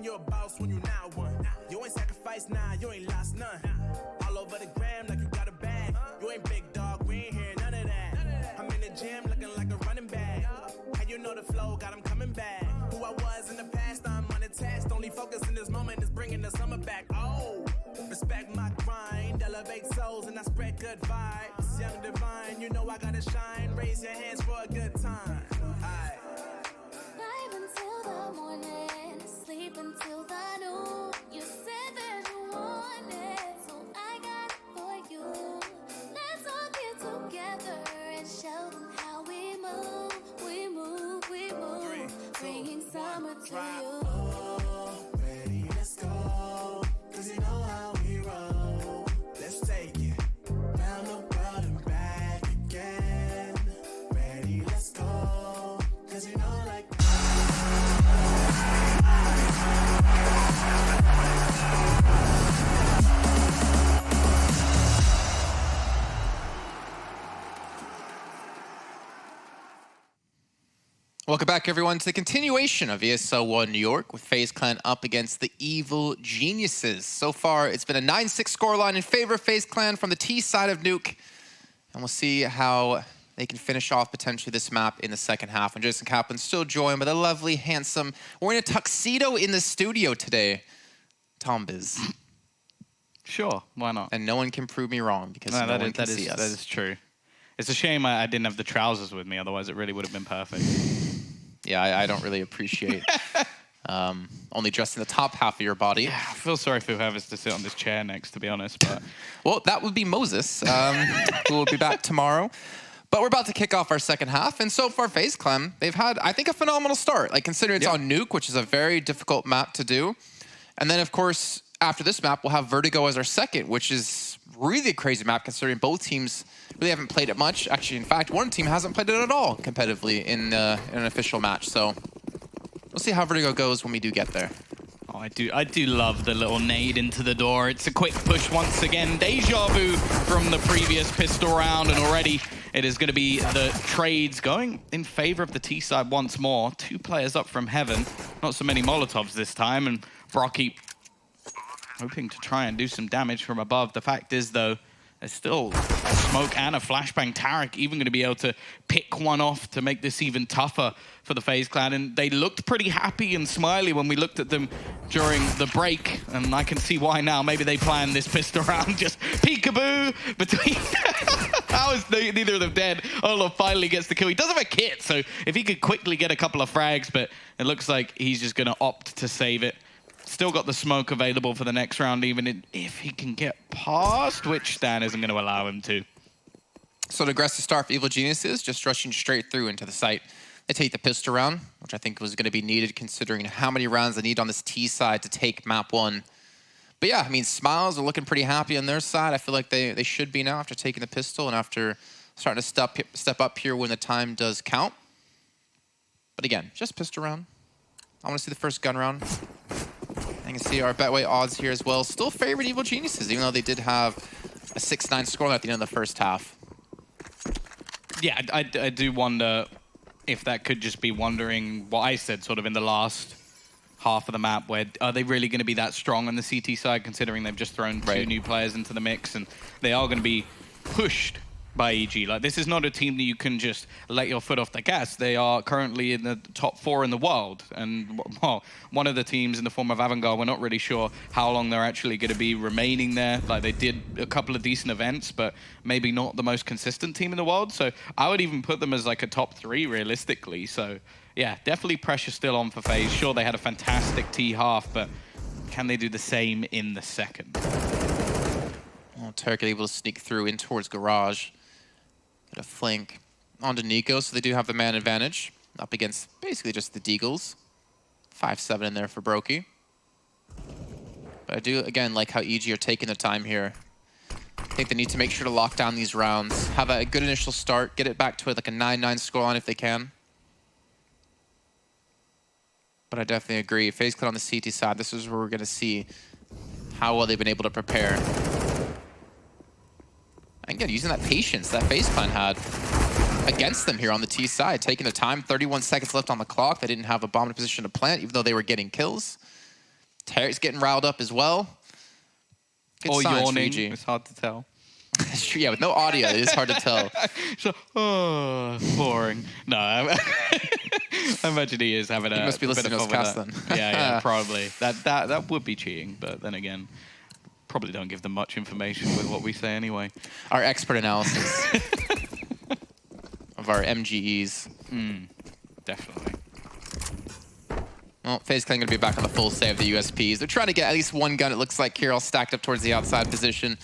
you're a boss when you not one. You ain't sacrificed, nah, you ain't lost none. All over the gram like you got a bag. You ain't big dog, we ain't hear none of that. I'm in the gym looking like a running back. And you know the flow, got him coming back. Who I was in the past, I'm unattached. Only focus in this moment is bringing the summer back. Oh, respect my grind, elevate souls and I spread good vibes. Young divine, you know I gotta shine. Raise your hands for a good time. Aight. Vibe until the morning, sleep until the noon. You said that you want it, so I got it for you. Let's all get together and show them how we move. We move, we move, bringing summer to you. Oh, ready, let's go. Cause you know how we roll. Let's take it round the world and back again. Ready, let's go. Cause you know like Welcome back, everyone, to the continuation of ESL 1 New York with FaZe Clan up against the Evil Geniuses. So far, it's been a 9-6 scoreline in favor of FaZe Clan from the T side of Nuke. And we'll see how they can finish off potentially this map in the second half. And Jason Kaplan's still joined by the lovely, handsome, wearing a tuxedo in the studio today, Tom Biz. Sure, why not? And no one can prove me wrong because no one can see us. That is true. It's a shame I didn't have the trousers with me, otherwise it really would have been perfect. Yeah, I don't really appreciate only dressing the top half of your body. Yeah, I feel sorry for whoever's to sit on this chair next, to be honest. But well, that would be Moses, who will be back tomorrow. But we're about to kick off our second half, and so far, FaZe Clan, they've had, I think, a phenomenal start. Like, considering it's on Nuke, which is a very difficult map to do. And then, of course, after this map, we'll have Vertigo as our second, which is really a crazy map, considering both teams really haven't played it much. Actually, in fact, one team hasn't played it at all competitively in an official match. So we'll see how Vertigo goes when we do get there. oh, I do love the little nade into the door. It's a quick push once again. Deja vu from the previous pistol round, and already it is going to be the trades going in favor of the T side once more. 2 players up from heaven. Not so many Molotovs this time, and Brocky hoping to try and do some damage from above. The fact is, though, there's still a smoke and a flashbang. Tarek even going to be able to pick one off to make this even tougher for the FaZe Clan. And they looked pretty happy and smiley when we looked at them during the break. And I can see why now. Maybe they planned this pistol round, just peekaboo between... How is neither of them dead? Olo finally gets the kill. He does have a kit, so if he could quickly get a couple of frags, but it looks like he's just going to opt to save it. Still got the smoke available for the next round, even if he can get past, which Stan isn't going to allow him to. So an aggressive start for Evil Geniuses, just rushing straight through into the site. They take the pistol round, which I think was going to be needed considering how many rounds they need on this T side to take map 1. But yeah, I mean, Smiles are looking pretty happy on their side. I feel like they should be now after taking the pistol and after starting to step up here when the time does count. But again, just pistol round. I want to see the first gun round. You can see our Betway odds here as well. Still favored Evil Geniuses, even though they did have a 6-9 scoreline at the end of the first half. Yeah, I do wonder if that could just be wondering what I said sort of in the last half of the map, where are they really going to be that strong on the CT side, considering they've just thrown 2 new players into the mix, and they are going to be pushed by EG. Like, this is not a team that you can just let your foot off the gas. They are currently in the top 4 in the world. And, well, one of the teams in the form of Avangard, we're not really sure how long they're actually going to be remaining there. Like, they did a couple of decent events, but maybe not the most consistent team in the world. So I would even put them as like a top 3 realistically. So, yeah, definitely pressure still on for FaZe. Sure, they had a fantastic T half, but can they do the same in the second? Well, Turk able to sneak through in towards Garage. Get a flank onto Nico, so they do have the man advantage up against basically just the Deagles. 5-7 in there for Brokey. But I do, again, like how EG are taking the time here. I think they need to make sure to lock down these rounds, have a good initial start, get it back to like a 9-9 scoreline if they can. But I definitely agree. FaZe Clan on the CT side, this is where we're going to see how well they've been able to prepare. And again, using that patience that FaZe Clan had against them here on the T side, taking the time, 31 seconds left on the clock. They didn't have a bomb in a position to plant, even though they were getting kills. Terry's getting riled up as well. Good Or signs for yawning. EG. It's hard to tell. That's true. Yeah, with no audio, it is hard to tell. So, boring. No, I imagine he is having a. He must be a bit listening of to fun his with cast that. then. Yeah, probably. That would be cheating, but then again, probably don't give them much information with what we say anyway. Our expert analysis of our MGEs. Definitely. Well, FaZe Clan going to be back on the full save of the USPs. They're trying to get at least one gun, it looks like, here, all stacked up towards the outside position.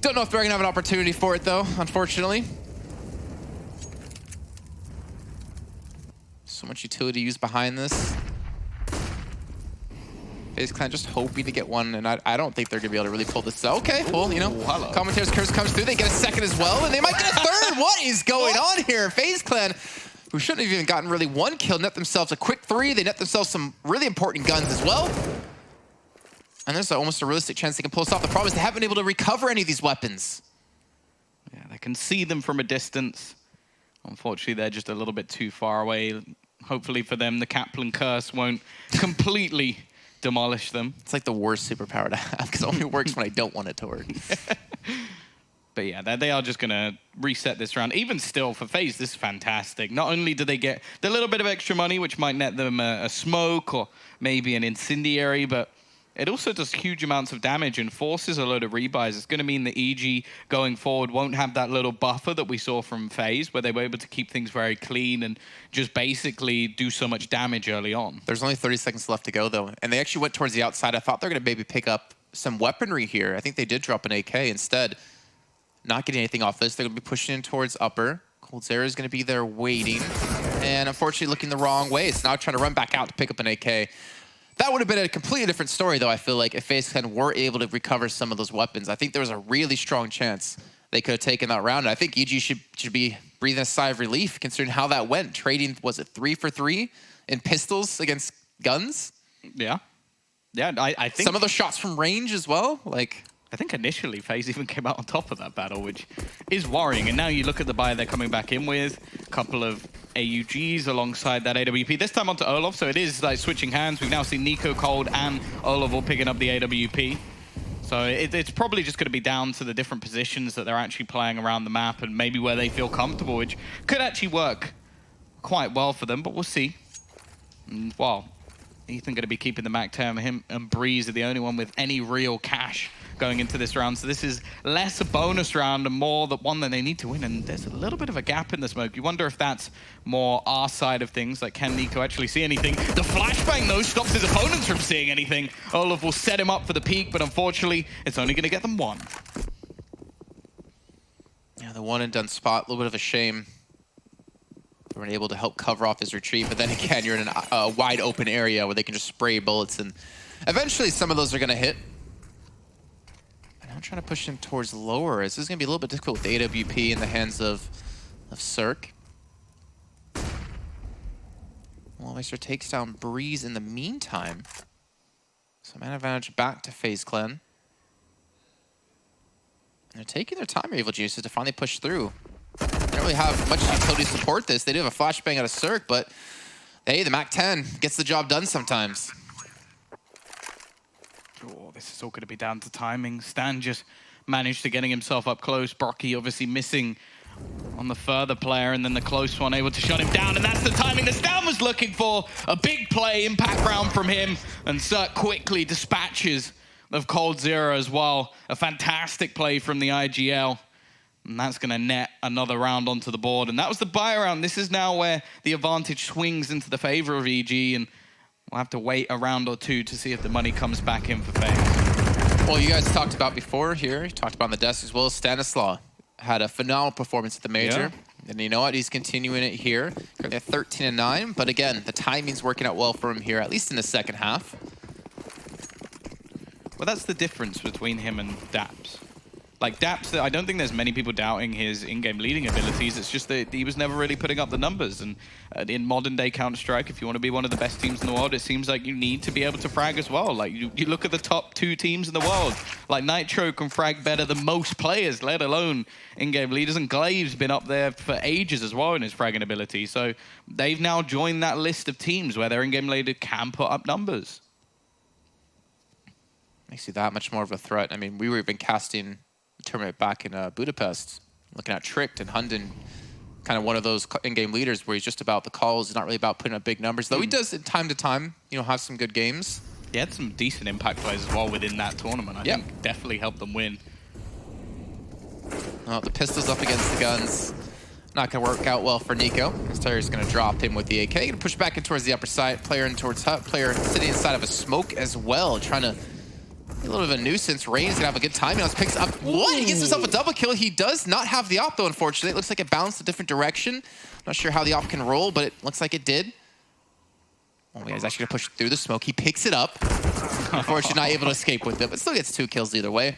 Don't know if they're going to have an opportunity for it, though, unfortunately. So much utility used behind this. FaZe Clan just hoping to get one, and I don't think they're going to be able to really pull this out. Okay, well, you know, hello. Commentator's Curse comes through. They get a second as well, and they might get a third. What is going on here? FaZe Clan, who shouldn't have even gotten really one kill, net themselves a quick 3. They net themselves some really important guns as well. And there's almost a realistic chance they can pull this off. The problem is they haven't been able to recover any of these weapons. Yeah, they can see them from a distance. Unfortunately, they're just a little bit too far away. Hopefully for them, the Kaplan curse won't completely demolish them. It's like the worst superpower to have because it only works when I don't want it to work. But yeah, they are just going to reset this round. Even still, for FaZe, this is fantastic. Not only do they get the little bit of extra money, which might net them a smoke or maybe an incendiary, but it also does huge amounts of damage and forces a load of rebuys. It's going to mean that EG going forward won't have that little buffer that we saw from FaZe, where they were able to keep things very clean and just basically do so much damage early on. There's only 30 seconds left to go, though. And they actually went towards the outside. I thought they were going to maybe pick up some weaponry here. I think they did drop an AK instead. Not getting anything off this. They're going to be pushing in towards upper. Coldzera is going to be there waiting. And unfortunately looking the wrong way. It's now trying to run back out to pick up an AK. That would have been a completely different story, though, I feel like, if FaZe Clan were able to recover some of those weapons. I think there was a really strong chance they could have taken that round. And I think EG should be breathing a sigh of relief, considering how that went. Trading, was it 3 for 3 in pistols against guns? Yeah. Yeah, I think... Some of those shots from range as well, like... I think initially FaZe even came out on top of that battle, which is worrying. And now you look at the buy they're coming back in with, a couple of AUGs alongside that AWP. This time onto Olaf, so it is like switching hands. We've now seen Nico, Cold, and Olaf all picking up the AWP. So it's probably just going to be down to the different positions that they're actually playing around the map and maybe where they feel comfortable, which could actually work quite well for them, but we'll see. And, well, Ethan going to be keeping the MAC-10. Him and Breeze are the only one with any real cash going into this round. So this is less a bonus round and more the one that they need to win. And there's a little bit of a gap in the smoke. You wonder if that's more our side of things. Like, can Nico actually see anything? The flashbang, though, stops his opponents from seeing anything. Olaf will set him up for the peak, but unfortunately, it's only going to get them one. Yeah, the one and done spot, a little bit of a shame. They weren't able to help cover off his retreat, but then again, you're in a wide open area where they can just spray bullets, and eventually some of those are going to hit. I'm trying to push him towards lower. This is going to be a little bit difficult with the AWP in the hands of Cirque. Well, Meister takes down Breeze in the meantime. So man advantage back to FaZe Clan. And they're taking their time, Evil Geniuses, to finally push through. They don't really have much utility to support this. They do have a flashbang out of Cirque, but hey, the MAC-10 gets the job done sometimes. Oh, this is all going to be down to timing. Stan just managed to getting himself up close. Brocky obviously missing on the further player, and then the close one able to shut him down, and that's the timing that Stan was looking for. A big play, impact round from him, and Cirque quickly dispatches of Coldzera as well. A fantastic play from the IGL, and that's going to net another round onto the board. And that was the buy round. This is now where the advantage swings into the favor of EG, and we'll have to wait a round or two to see if the money comes back in for FaZe. Well, you guys talked about before here, you talked about on the desk as well, Stanislaw had a phenomenal performance at the major. Yeah. And you know what? He's continuing it here. Currently at 13-9, but again, the timing's working out well for him here, at least in the second half. Well, that's the difference between him and Daps. Like, Daps, I don't think there's many people doubting his in-game leading abilities. It's just that he was never really putting up the numbers. And in modern-day Counter-Strike, if you want to be one of the best teams in the world, it seems like you need to be able to frag as well. Like, you look at the top 2 teams in the world. Like, Nitro can frag better than most players, let alone in-game leaders. And Glaive's been up there for ages as well in his fragging ability. So they've now joined that list of teams where their in-game leader can put up numbers. Makes you that much more of a threat. I mean, we were even casting the tournament back in Budapest, looking at Tricked and Hunden, kind of one of those in-game leaders where he's just about the calls. He's not really about putting up big numbers, though he does, in time to time, you know, have some good games. He had some decent impact plays as well within that tournament. I think definitely helped them win. Well, the pistols up against the guns. Not going to work out well for Nico. This Terrier's going to drop him with the AK. Going to push back in towards the upper side. Player in towards Hut. Player sitting inside of a smoke as well. Trying to be a little bit of a nuisance. Rain's going to have a good time. He picks up. What? He gets himself a double kill. He does not have the op, though, unfortunately. It looks like it bounced a different direction. Not sure how the op can roll, but it looks like it did. Oh, yeah, he's actually going to push through the smoke. He picks it up. Unfortunately, not able to escape with it, but still gets 2 kills either way.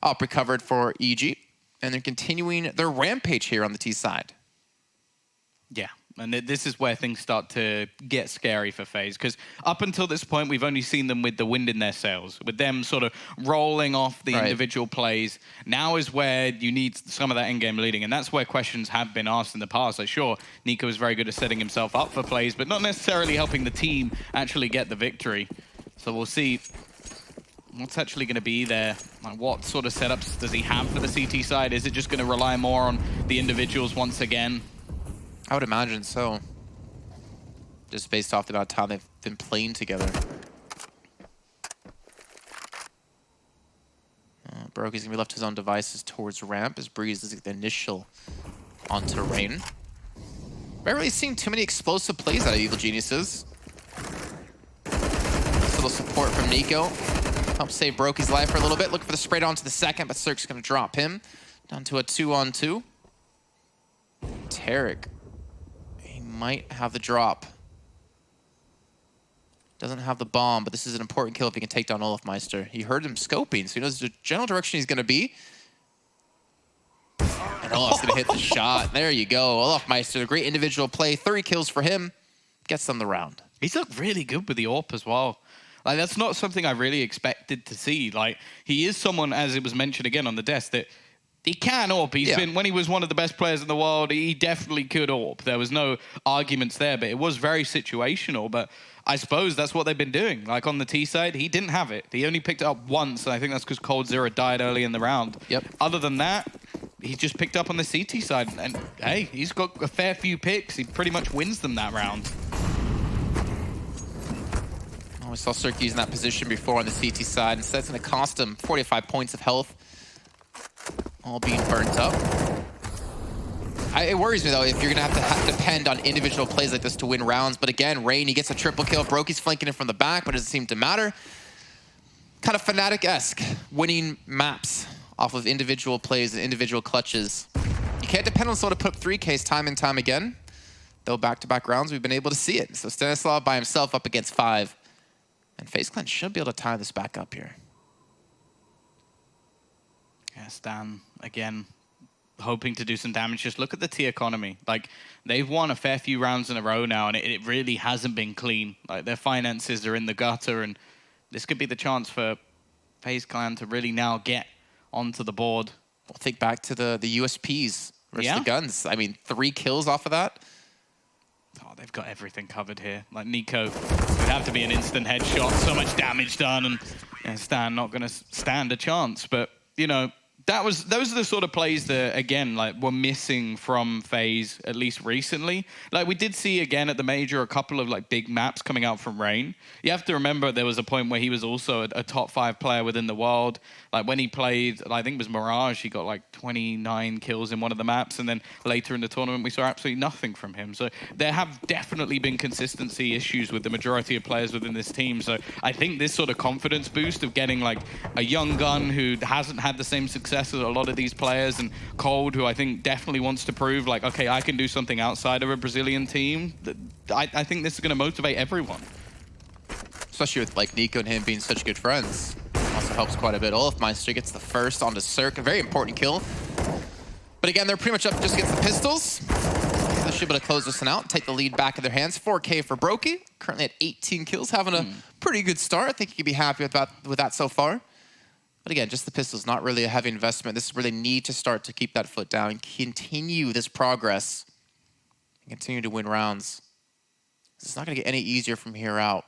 Op recovered for EG. And they're continuing their rampage here on the T side. Yeah, and this is where things start to get scary for FaZe, because up until this point, we've only seen them with the wind in their sails, with them sort of rolling off the individual plays. Now is where you need some of that in-game leading, and that's where questions have been asked in the past. Like, sure, Nico is very good at setting himself up for plays, but not necessarily helping the team actually get the victory. So we'll see what's actually going to be there. Like, what sort of setups does he have for the CT side? Is it just going to rely more on the individuals once again? I would imagine so. Just based off the amount of time they've been playing together. Broky's gonna be left to his own devices towards ramp as Breeze is the initial onto Rain. Rarely really seeing too many explosive plays out of Evil Geniuses. Nice little support from Nico. Helps save Broky's life for a little bit. Looking for the spray onto the second, but Cirque's gonna drop him. Down to a 2-on-2. Tarek. Might have the drop. Doesn't have the bomb, but this is an important kill if he can take down Olofmeister. He heard him scoping, so he knows the general direction he's going to be. And Olof's going to hit the shot. There you go. Olofmeister, a great individual play. 30 kills for him. Gets them the round. He's looked really good with the AWP as well. Like, that's not something I really expected to see. Like, he is someone, as it was mentioned again on the desk, that he can AWP. He's been, when he was one of the best players in the world, he definitely could AWP. There was no arguments there, but it was very situational. But I suppose that's what they've been doing. Like, on the T side, he didn't have it. He only picked it up once, and I think that's because Coldzera died early in the round. Yep. Other than that, he just picked up on the CT side. And, hey, he's got a fair few picks. He pretty much wins them that round. Oh, we saw Cirque using that position before on the CT side. Instead, it's going to cost him 45 points of health. All being burnt up. It worries me, though, if you're going to have to depend on individual plays like this to win rounds. But again, Rain, he gets a triple kill. Broky's flanking him from the back, but it doesn't seem to matter. Kind of Fnatic-esque, winning maps off of individual plays and individual clutches. You can't depend on someone to put up 3Ks time and time again. Though back-to-back rounds, we've been able to see it. So Stanislav by himself up against 5. And FaZe Clan should be able to tie this back up here. Yeah, Stan, again, hoping to do some damage. Just look at the T economy. Like, they've won a fair few rounds in a row now, and it really hasn't been clean. Like, their finances are in the gutter, and this could be the chance for FaZe Clan to really now get onto the board. Well, think back to the USPs versus the guns. I mean, 3 kills off of that. Oh, they've got everything covered here. Like, Nico would have to be an instant headshot. So much damage done, and Stan not going to stand a chance. But, you know, those are the sort of plays that, again, like, were missing from FaZe, at least recently. Like, we did see, again, at the Major, a couple of, like, big maps coming out from Rain. You have to remember there was a point where he was also a top 5 player within the world. Like, when he played, I think it was Mirage, he got, like, 29 kills in one of the maps, and then later in the tournament, we saw absolutely nothing from him. So there have definitely been consistency issues with the majority of players within this team. So I think this sort of confidence boost of getting, like, a young gun who hasn't had the same success as a lot of these players, and Cold, who I think definitely wants to prove, like, okay, I can do something outside of a Brazilian team. I think this is going to motivate everyone. Especially with, like, Nico and him being such good friends. Also helps quite a bit. Olofmeister gets the first onto Cirque. A very important kill. But again, they're pretty much up just against the pistols. They should be able to close this one out, take the lead back in their hands. 4K for Broky. Currently at 18 kills, having a pretty good start. I think you could be happy with that so far. But again, just the pistols, not really a heavy investment. This is where they need to start to keep that foot down and continue this progress and continue to win rounds. It's not going to get any easier from here out.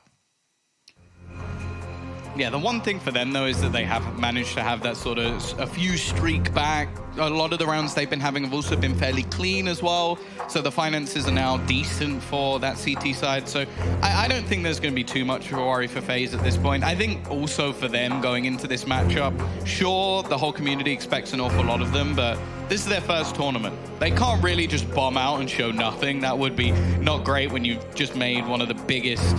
Yeah, the one thing for them, though, is that they have managed to have that sort of a few streak back. A lot of the rounds they've been having have also been fairly clean as well. So the finances are now decent for that CT side. So I don't think there's going to be too much of a worry for FaZe at this point. I think also for them going into this matchup, sure, the whole community expects an awful lot of them, but this is their first tournament. They can't really just bomb out and show nothing. That would be not great when you've just made one of the biggest,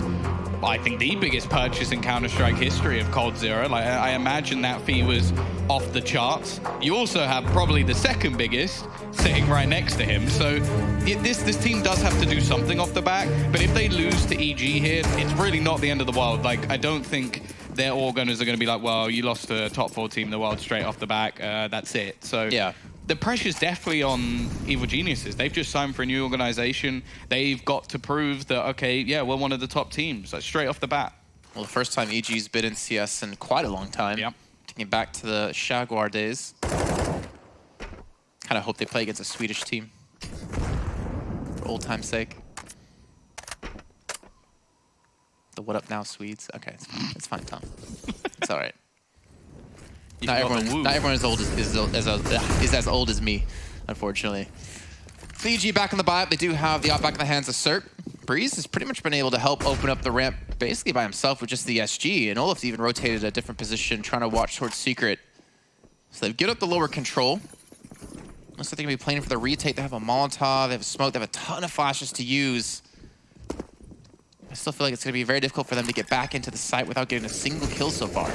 I think the biggest purchase in Counter-Strike history of Coldzera. Like, I imagine that fee was off the charts. You also have probably the second biggest sitting right next to him. So this team does have to do something off the back. But if they lose to EG here, it's really not the end of the world. Like, I don't think their organizers are going to be like, well, you lost to a top 4 team in the world straight off the back. That's it. So yeah. The pressure's definitely on Evil Geniuses. They've just signed for a new organization. They've got to prove that, okay, yeah, we're one of the top teams, like straight off the bat. Well, the first time EG's been in CS in quite a long time. Yep. Taking back to the Jaguar days. Kind of hope they play against a Swedish team. For old time's sake. The what up now, Swedes? Okay, it's fine, Tom. It's all right. Not everyone is as old as me, unfortunately. So EG back on the buy-up. They do have the op back in the hands of Cert. Breeze has pretty much been able to help open up the ramp basically by himself with just the SG, and Olaf's even rotated a different position, trying to watch towards Secret. So they've get up the lower control. Looks like they're going to be playing for the retake. They have a Molotov, they have a smoke, they have a ton of flashes to use. I still feel like it's going to be very difficult for them to get back into the site without getting a single kill so far.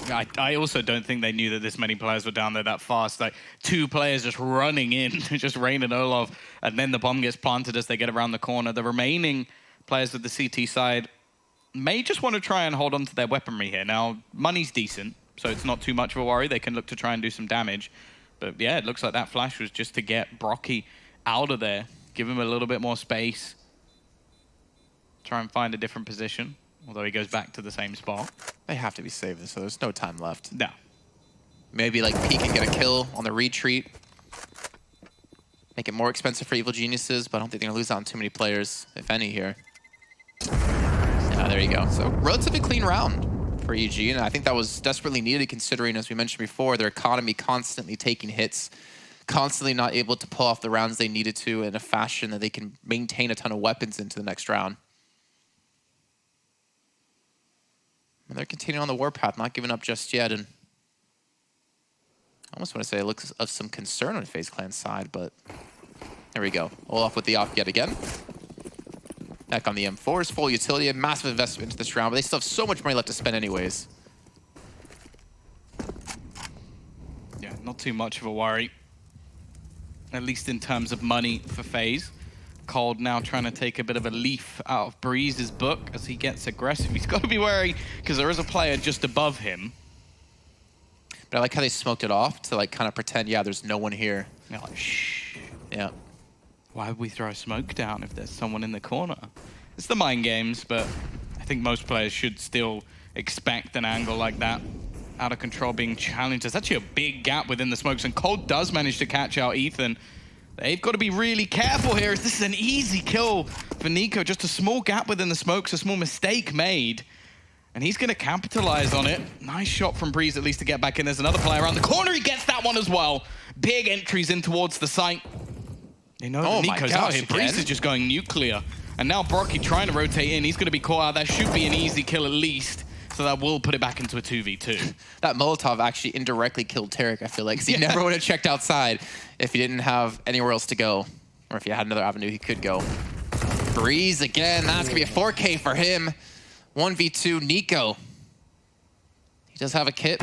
I also don't think they knew that this many players were down there that fast. Like 2 players just running in, just Rain and Olaf, and then the bomb gets planted as they get around the corner. The remaining players of the CT side may just want to try and hold on to their weaponry here. Now, money's decent, so it's not too much of a worry. They can look to try and do some damage. But yeah, it looks like that flash was just to get Brocky out of there, give him a little bit more space, try and find a different position. Although he goes back to the same spot. They have to be saved, so there's no time left. No. Maybe like peek and get a kill on the retreat. Make it more expensive for Evil Geniuses, but I don't think they're gonna lose out on too many players, if any, here. Yeah, there you go. So relatively clean round for EG, and I think that was desperately needed considering, as we mentioned before, their economy constantly taking hits, constantly not able to pull off the rounds they needed to in a fashion that they can maintain a ton of weapons into the next round. And they're continuing on the warpath, not giving up just yet. And I almost want to say it looks of some concern on FaZe Clan's side, but there we go. Olaf with the op yet again. Back on the M4's full utility, a massive investment into this round, but they still have so much money left to spend anyways. Yeah, not too much of a worry. At least in terms of money for FaZe. Cold now trying to take a bit of a leaf out of Breeze's book as he gets aggressive. He's got to be wary because there is a player just above him. But I like how they smoked it off to like kind of pretend, yeah, there's no one here. You're like, shh. Yeah. Why would we throw smoke down if there's someone in the corner? It's the mind games, but I think most players should still expect an angle like that. Out of control being challenged. There's actually a big gap within the smokes, and Cold does manage to catch out Ethan. They've got to be really careful here, as this is an easy kill for Nico. Just a small gap within the smokes, a small mistake made. And he's going to capitalize on it. Nice shot from Breeze, at least, to get back in. There's another player around the corner. He gets that one as well. Big entries in towards the site. They know that Nico's out here. Breeze is just going nuclear. And now Brocky trying to rotate in. He's going to be caught out. That should be an easy kill at least. So that will put it back into a 2v2. That Molotov actually indirectly killed Tarek, I feel like, because he never would have checked outside if he didn't have anywhere else to go. Or if he had another avenue he could go. Breeze again. That's going to be a 4K for him. 1v2 Nico. He does have a kit.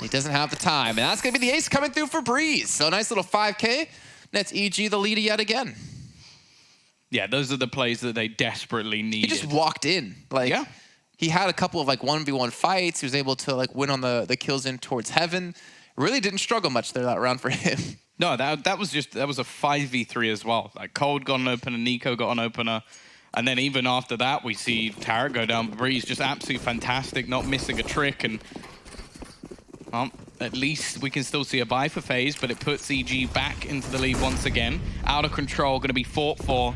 He doesn't have the time. And that's going to be the ace coming through for Breeze. So a nice little 5K. That's EG the leader yet again. Yeah, those are the plays that they desperately needed. He just walked in. Like, yeah. He had a couple of like 1v1 fights. He was able to like win on the kills in towards heaven. Really didn't struggle much there that round for him. No, that was a 5v3 as well. Like Cold got an opener, Nico got an opener. And then even after that, we see Tarek go down. Breeze just absolutely fantastic, not missing a trick. And well, at least we can still see a buy for FaZe, but it puts EG back into the lead once again. Out of control, going to be fought for.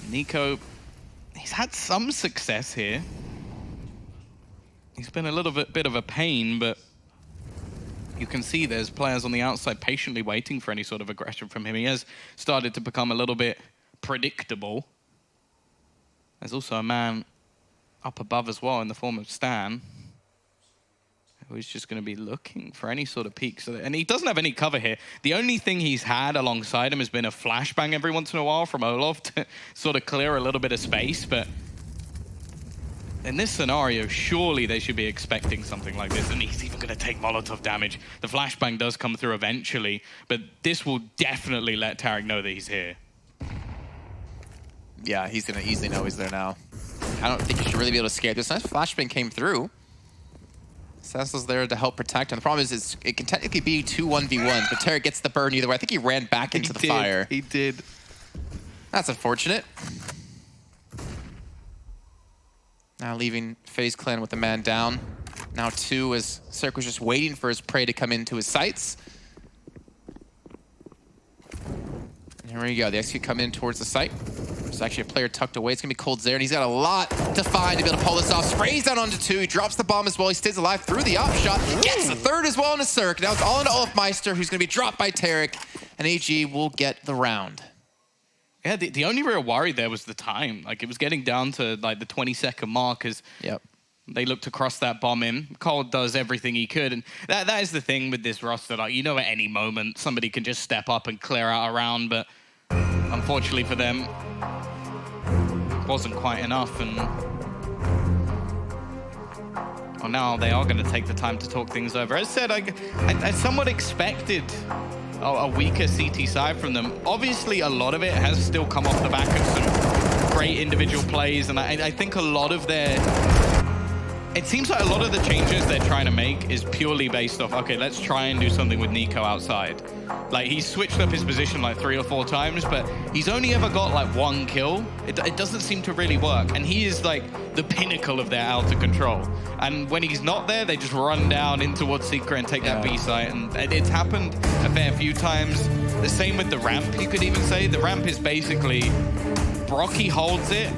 Nico, he's he's had some success here. He's been a little bit of a pain, but you can see there's players on the outside patiently waiting for any sort of aggression from him. He has started to become a little bit predictable. There's also a man up above as well in the form of Stan, who's just going to be looking for any sort of peek. And he doesn't have any cover here. The only thing he's had alongside him has been a flashbang every once in a while from Olaf to sort of clear a little bit of space, but in this scenario, surely they should be expecting something like this, and he's even going to take Molotov damage. The flashbang does come through eventually, but this will definitely let Tarek know that he's here. Yeah, he's going to easily know he's there now. I don't think he should really be able to scare this. Nice flashbang came through. Cecil's there to help protect him. The problem is it can technically be 2 1v1s, but Tarek gets the burn either way. I think he ran back into the fire. He did. That's unfortunate. Now leaving FaZe Clan with a man down. Now 2 as Cirque was just waiting for his prey to come into his sights. And here we go. The execute coming in towards the site. There's actually a player tucked away. It's going to be Coldzera, and he's got a lot to find to be able to pull this off. Sprays down onto 2. He drops the bomb as well. He stays alive through the op shot. Gets the 3rd as well into Cirque. Now it's all into Olafmeister, who's going to be dropped by Tarek. And AG will get the round. Yeah, the only real worry there was the time. Like, it was getting down to, like, the 20-second mark as they looked to cross that bomb in. Cole does everything he could, and that is the thing with this roster. Like, you know, at any moment, somebody can just step up and clear out a round, but unfortunately for them, it wasn't quite enough, and well, now they are going to take the time to talk things over. As I said, I somewhat expected a weaker CT side from them. Obviously, a lot of it has still come off the back of some great individual plays, and I think a lot of their... It seems like a lot of the changes they're trying to make is purely based off, okay, let's try and do something with Nico outside. Like, he's switched up his position like 3 or 4 times, but he's only ever got like 1 kill. It doesn't seem to really work. And he is like the pinnacle of their out of control. And when he's not there, they just run down in towards Secret and take that B site. And it's happened a fair few times. The same with the ramp, you could even say. The ramp is basically, Brocky holds it.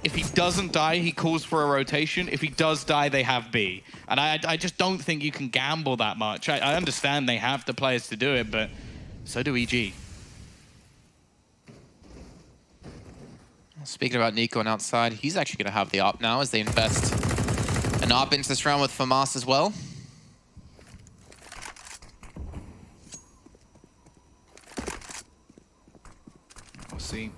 If he doesn't die, he calls for a rotation. If he does die, they have B. And I just don't think you can gamble that much. I understand they have the players to do it, but so do EG. Speaking about Nico and outside, he's actually going to have the op now as they invest an op into this round with FAMAS as well. We'll see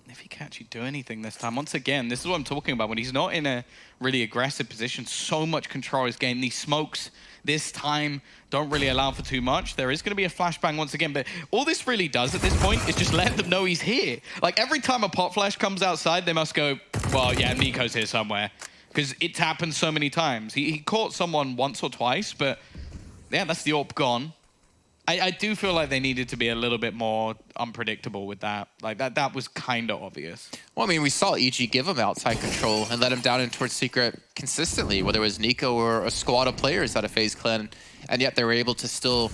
if he can actually do anything this time. Once again, this is what I'm talking about. When he's not in a really aggressive position, so much control is gained. These smokes this time don't really allow for too much. There is going to be a flashbang once again, but all this really does at this point is just let them know he's here. Like, every time a pot flash comes outside, they must go, well, yeah, Nico's here somewhere. Because it's happened so many times. He caught someone once or twice, but yeah, that's the AWP gone. I do feel like they needed to be a little bit more unpredictable with that. Like, that was kind of obvious. Well, I mean, we saw EG give him outside control and let him down in towards Secret consistently, whether it was Nico or a squad of players out of FaZe Clan, and yet they were able to still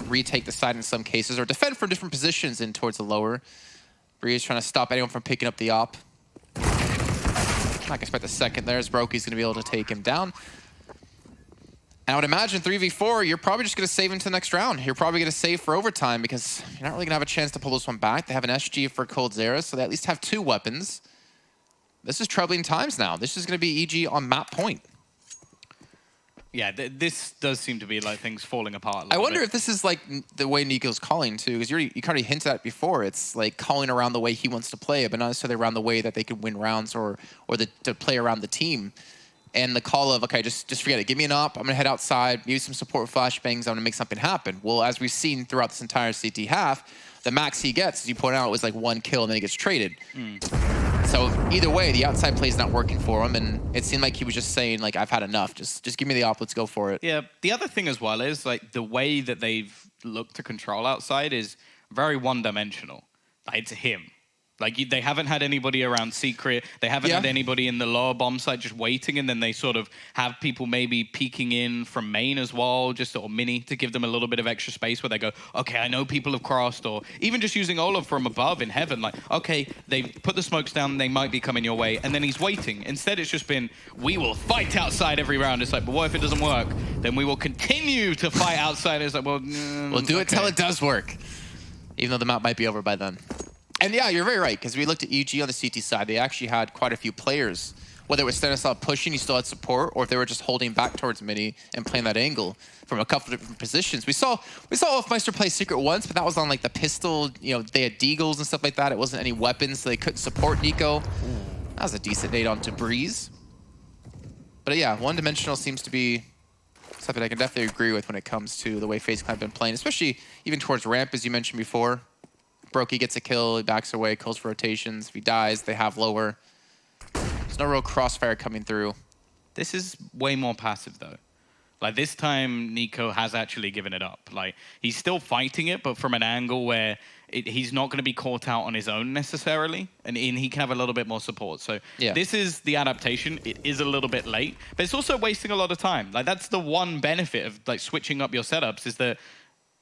retake the side in some cases or defend from different positions in towards the lower. Bree's trying to stop anyone from picking up the op. Not expect a second there as Brokey's going to be able to take him down. And I would imagine 3v4, you're probably just going to save into the next round. You're probably going to save for overtime because you're not really going to have a chance to pull this one back. They have an SG for Coldzera, so they at least have 2 weapons. This is troubling times now. This is going to be EG on map point. Yeah, this does seem to be like things falling apart a I little wonder bit. if this is like the way Nico's calling too, because you kind of hinted at it before. It's like calling around the way he wants to play it, but not necessarily around the way that they could win rounds or to play around the team. And the call of, okay, just forget it. Give me an op. I'm going to head outside, use some support flashbangs. I'm going to make something happen. Well, as we've seen throughout this entire CT half, the max he gets, as you point out, was like 1 kill and then he gets traded. So either way, the outside play is not working for him. And it seemed like he was just saying, like, I've had enough. Just give me the op. Let's go for it. Yeah, the other thing as well is, like, the way that they've looked to control outside is very one-dimensional. Like, it's him. Like, they haven't had anybody around secret. They haven't had anybody in the lower bomb site just waiting, and then they sort of have people maybe peeking in from main as well, just sort of mini to give them a little bit of extra space where they go, okay, I know people have crossed, or even just using Olaf from above in heaven, like, okay, they put the smokes down, they might be coming your way, and then he's waiting. Instead, it's just been, we will fight outside every round. It's like, but what if it doesn't work? Then we will continue to fight outside. It's like, well, we'll do it till it does work, even though the map might be over by then. And yeah, you're very right, because we looked at EG on the CT side. They actually had quite a few players. Whether it was Stanislav pushing, you still had support, or if they were just holding back towards mini and playing that angle from a couple of different positions. We saw Wolfmeister play secret once, but that was on like the pistol. You know, they had deagles and stuff like that. It wasn't any weapons, so they couldn't support Nico. That was a decent nade onto Breeze. But yeah, one-dimensional seems to be something I can definitely agree with when it comes to the way FaZe have been playing, especially even towards ramp, as you mentioned before. Brokey gets a kill, he backs away, calls for rotations. If he dies, they have lower. There's no real crossfire coming through. This is way more passive, though. Like, this time, Nico has actually given it up. Like, he's still fighting it, but from an angle where he's not going to be caught out on his own necessarily, and he can have a little bit more support. So this is the adaptation. It is a little bit late, but it's also wasting a lot of time. Like, that's the one benefit of like switching up your setups, is that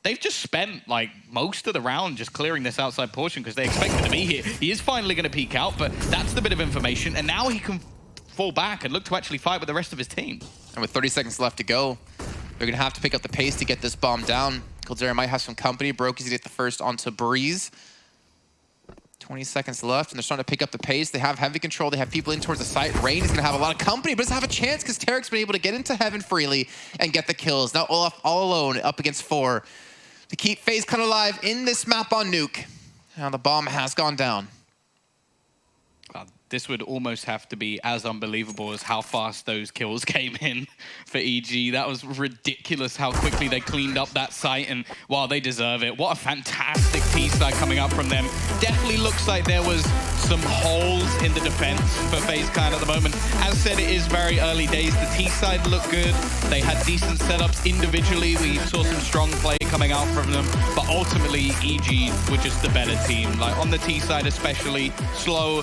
they've just spent like most of the round just clearing this outside portion because they expect him to be here. He is finally going to peek out, but that's the bit of information, and now he can fall back and look to actually fight with the rest of his team. And with 30 seconds left to go, they're going to have to pick up the pace to get this bomb down. Coldzera might have some company. Brokey's going to get the first onto Breeze. 20 seconds left, and they're starting to pick up the pace. They have heavy control. They have people in towards the site. Rain is going to have a lot of company, but doesn't have a chance because Tarek's been able to get into heaven freely and get the kills. Now Olaf all alone up against 4 to keep FaZe kind of alive in this map on Nuke. Now the bomb has gone down. This would almost have to be as unbelievable as how fast those kills came in for EG. That was ridiculous how quickly they cleaned up that site, and while they deserve it, what a fantastic T-side coming up from them. Definitely looks like there was some holes in the defense for FaZe at the moment. As said, it is very early days. The T-side looked good. They had decent setups individually. We saw some strong play coming out from them, but ultimately EG were just the better team. Like on the T-side especially, slow,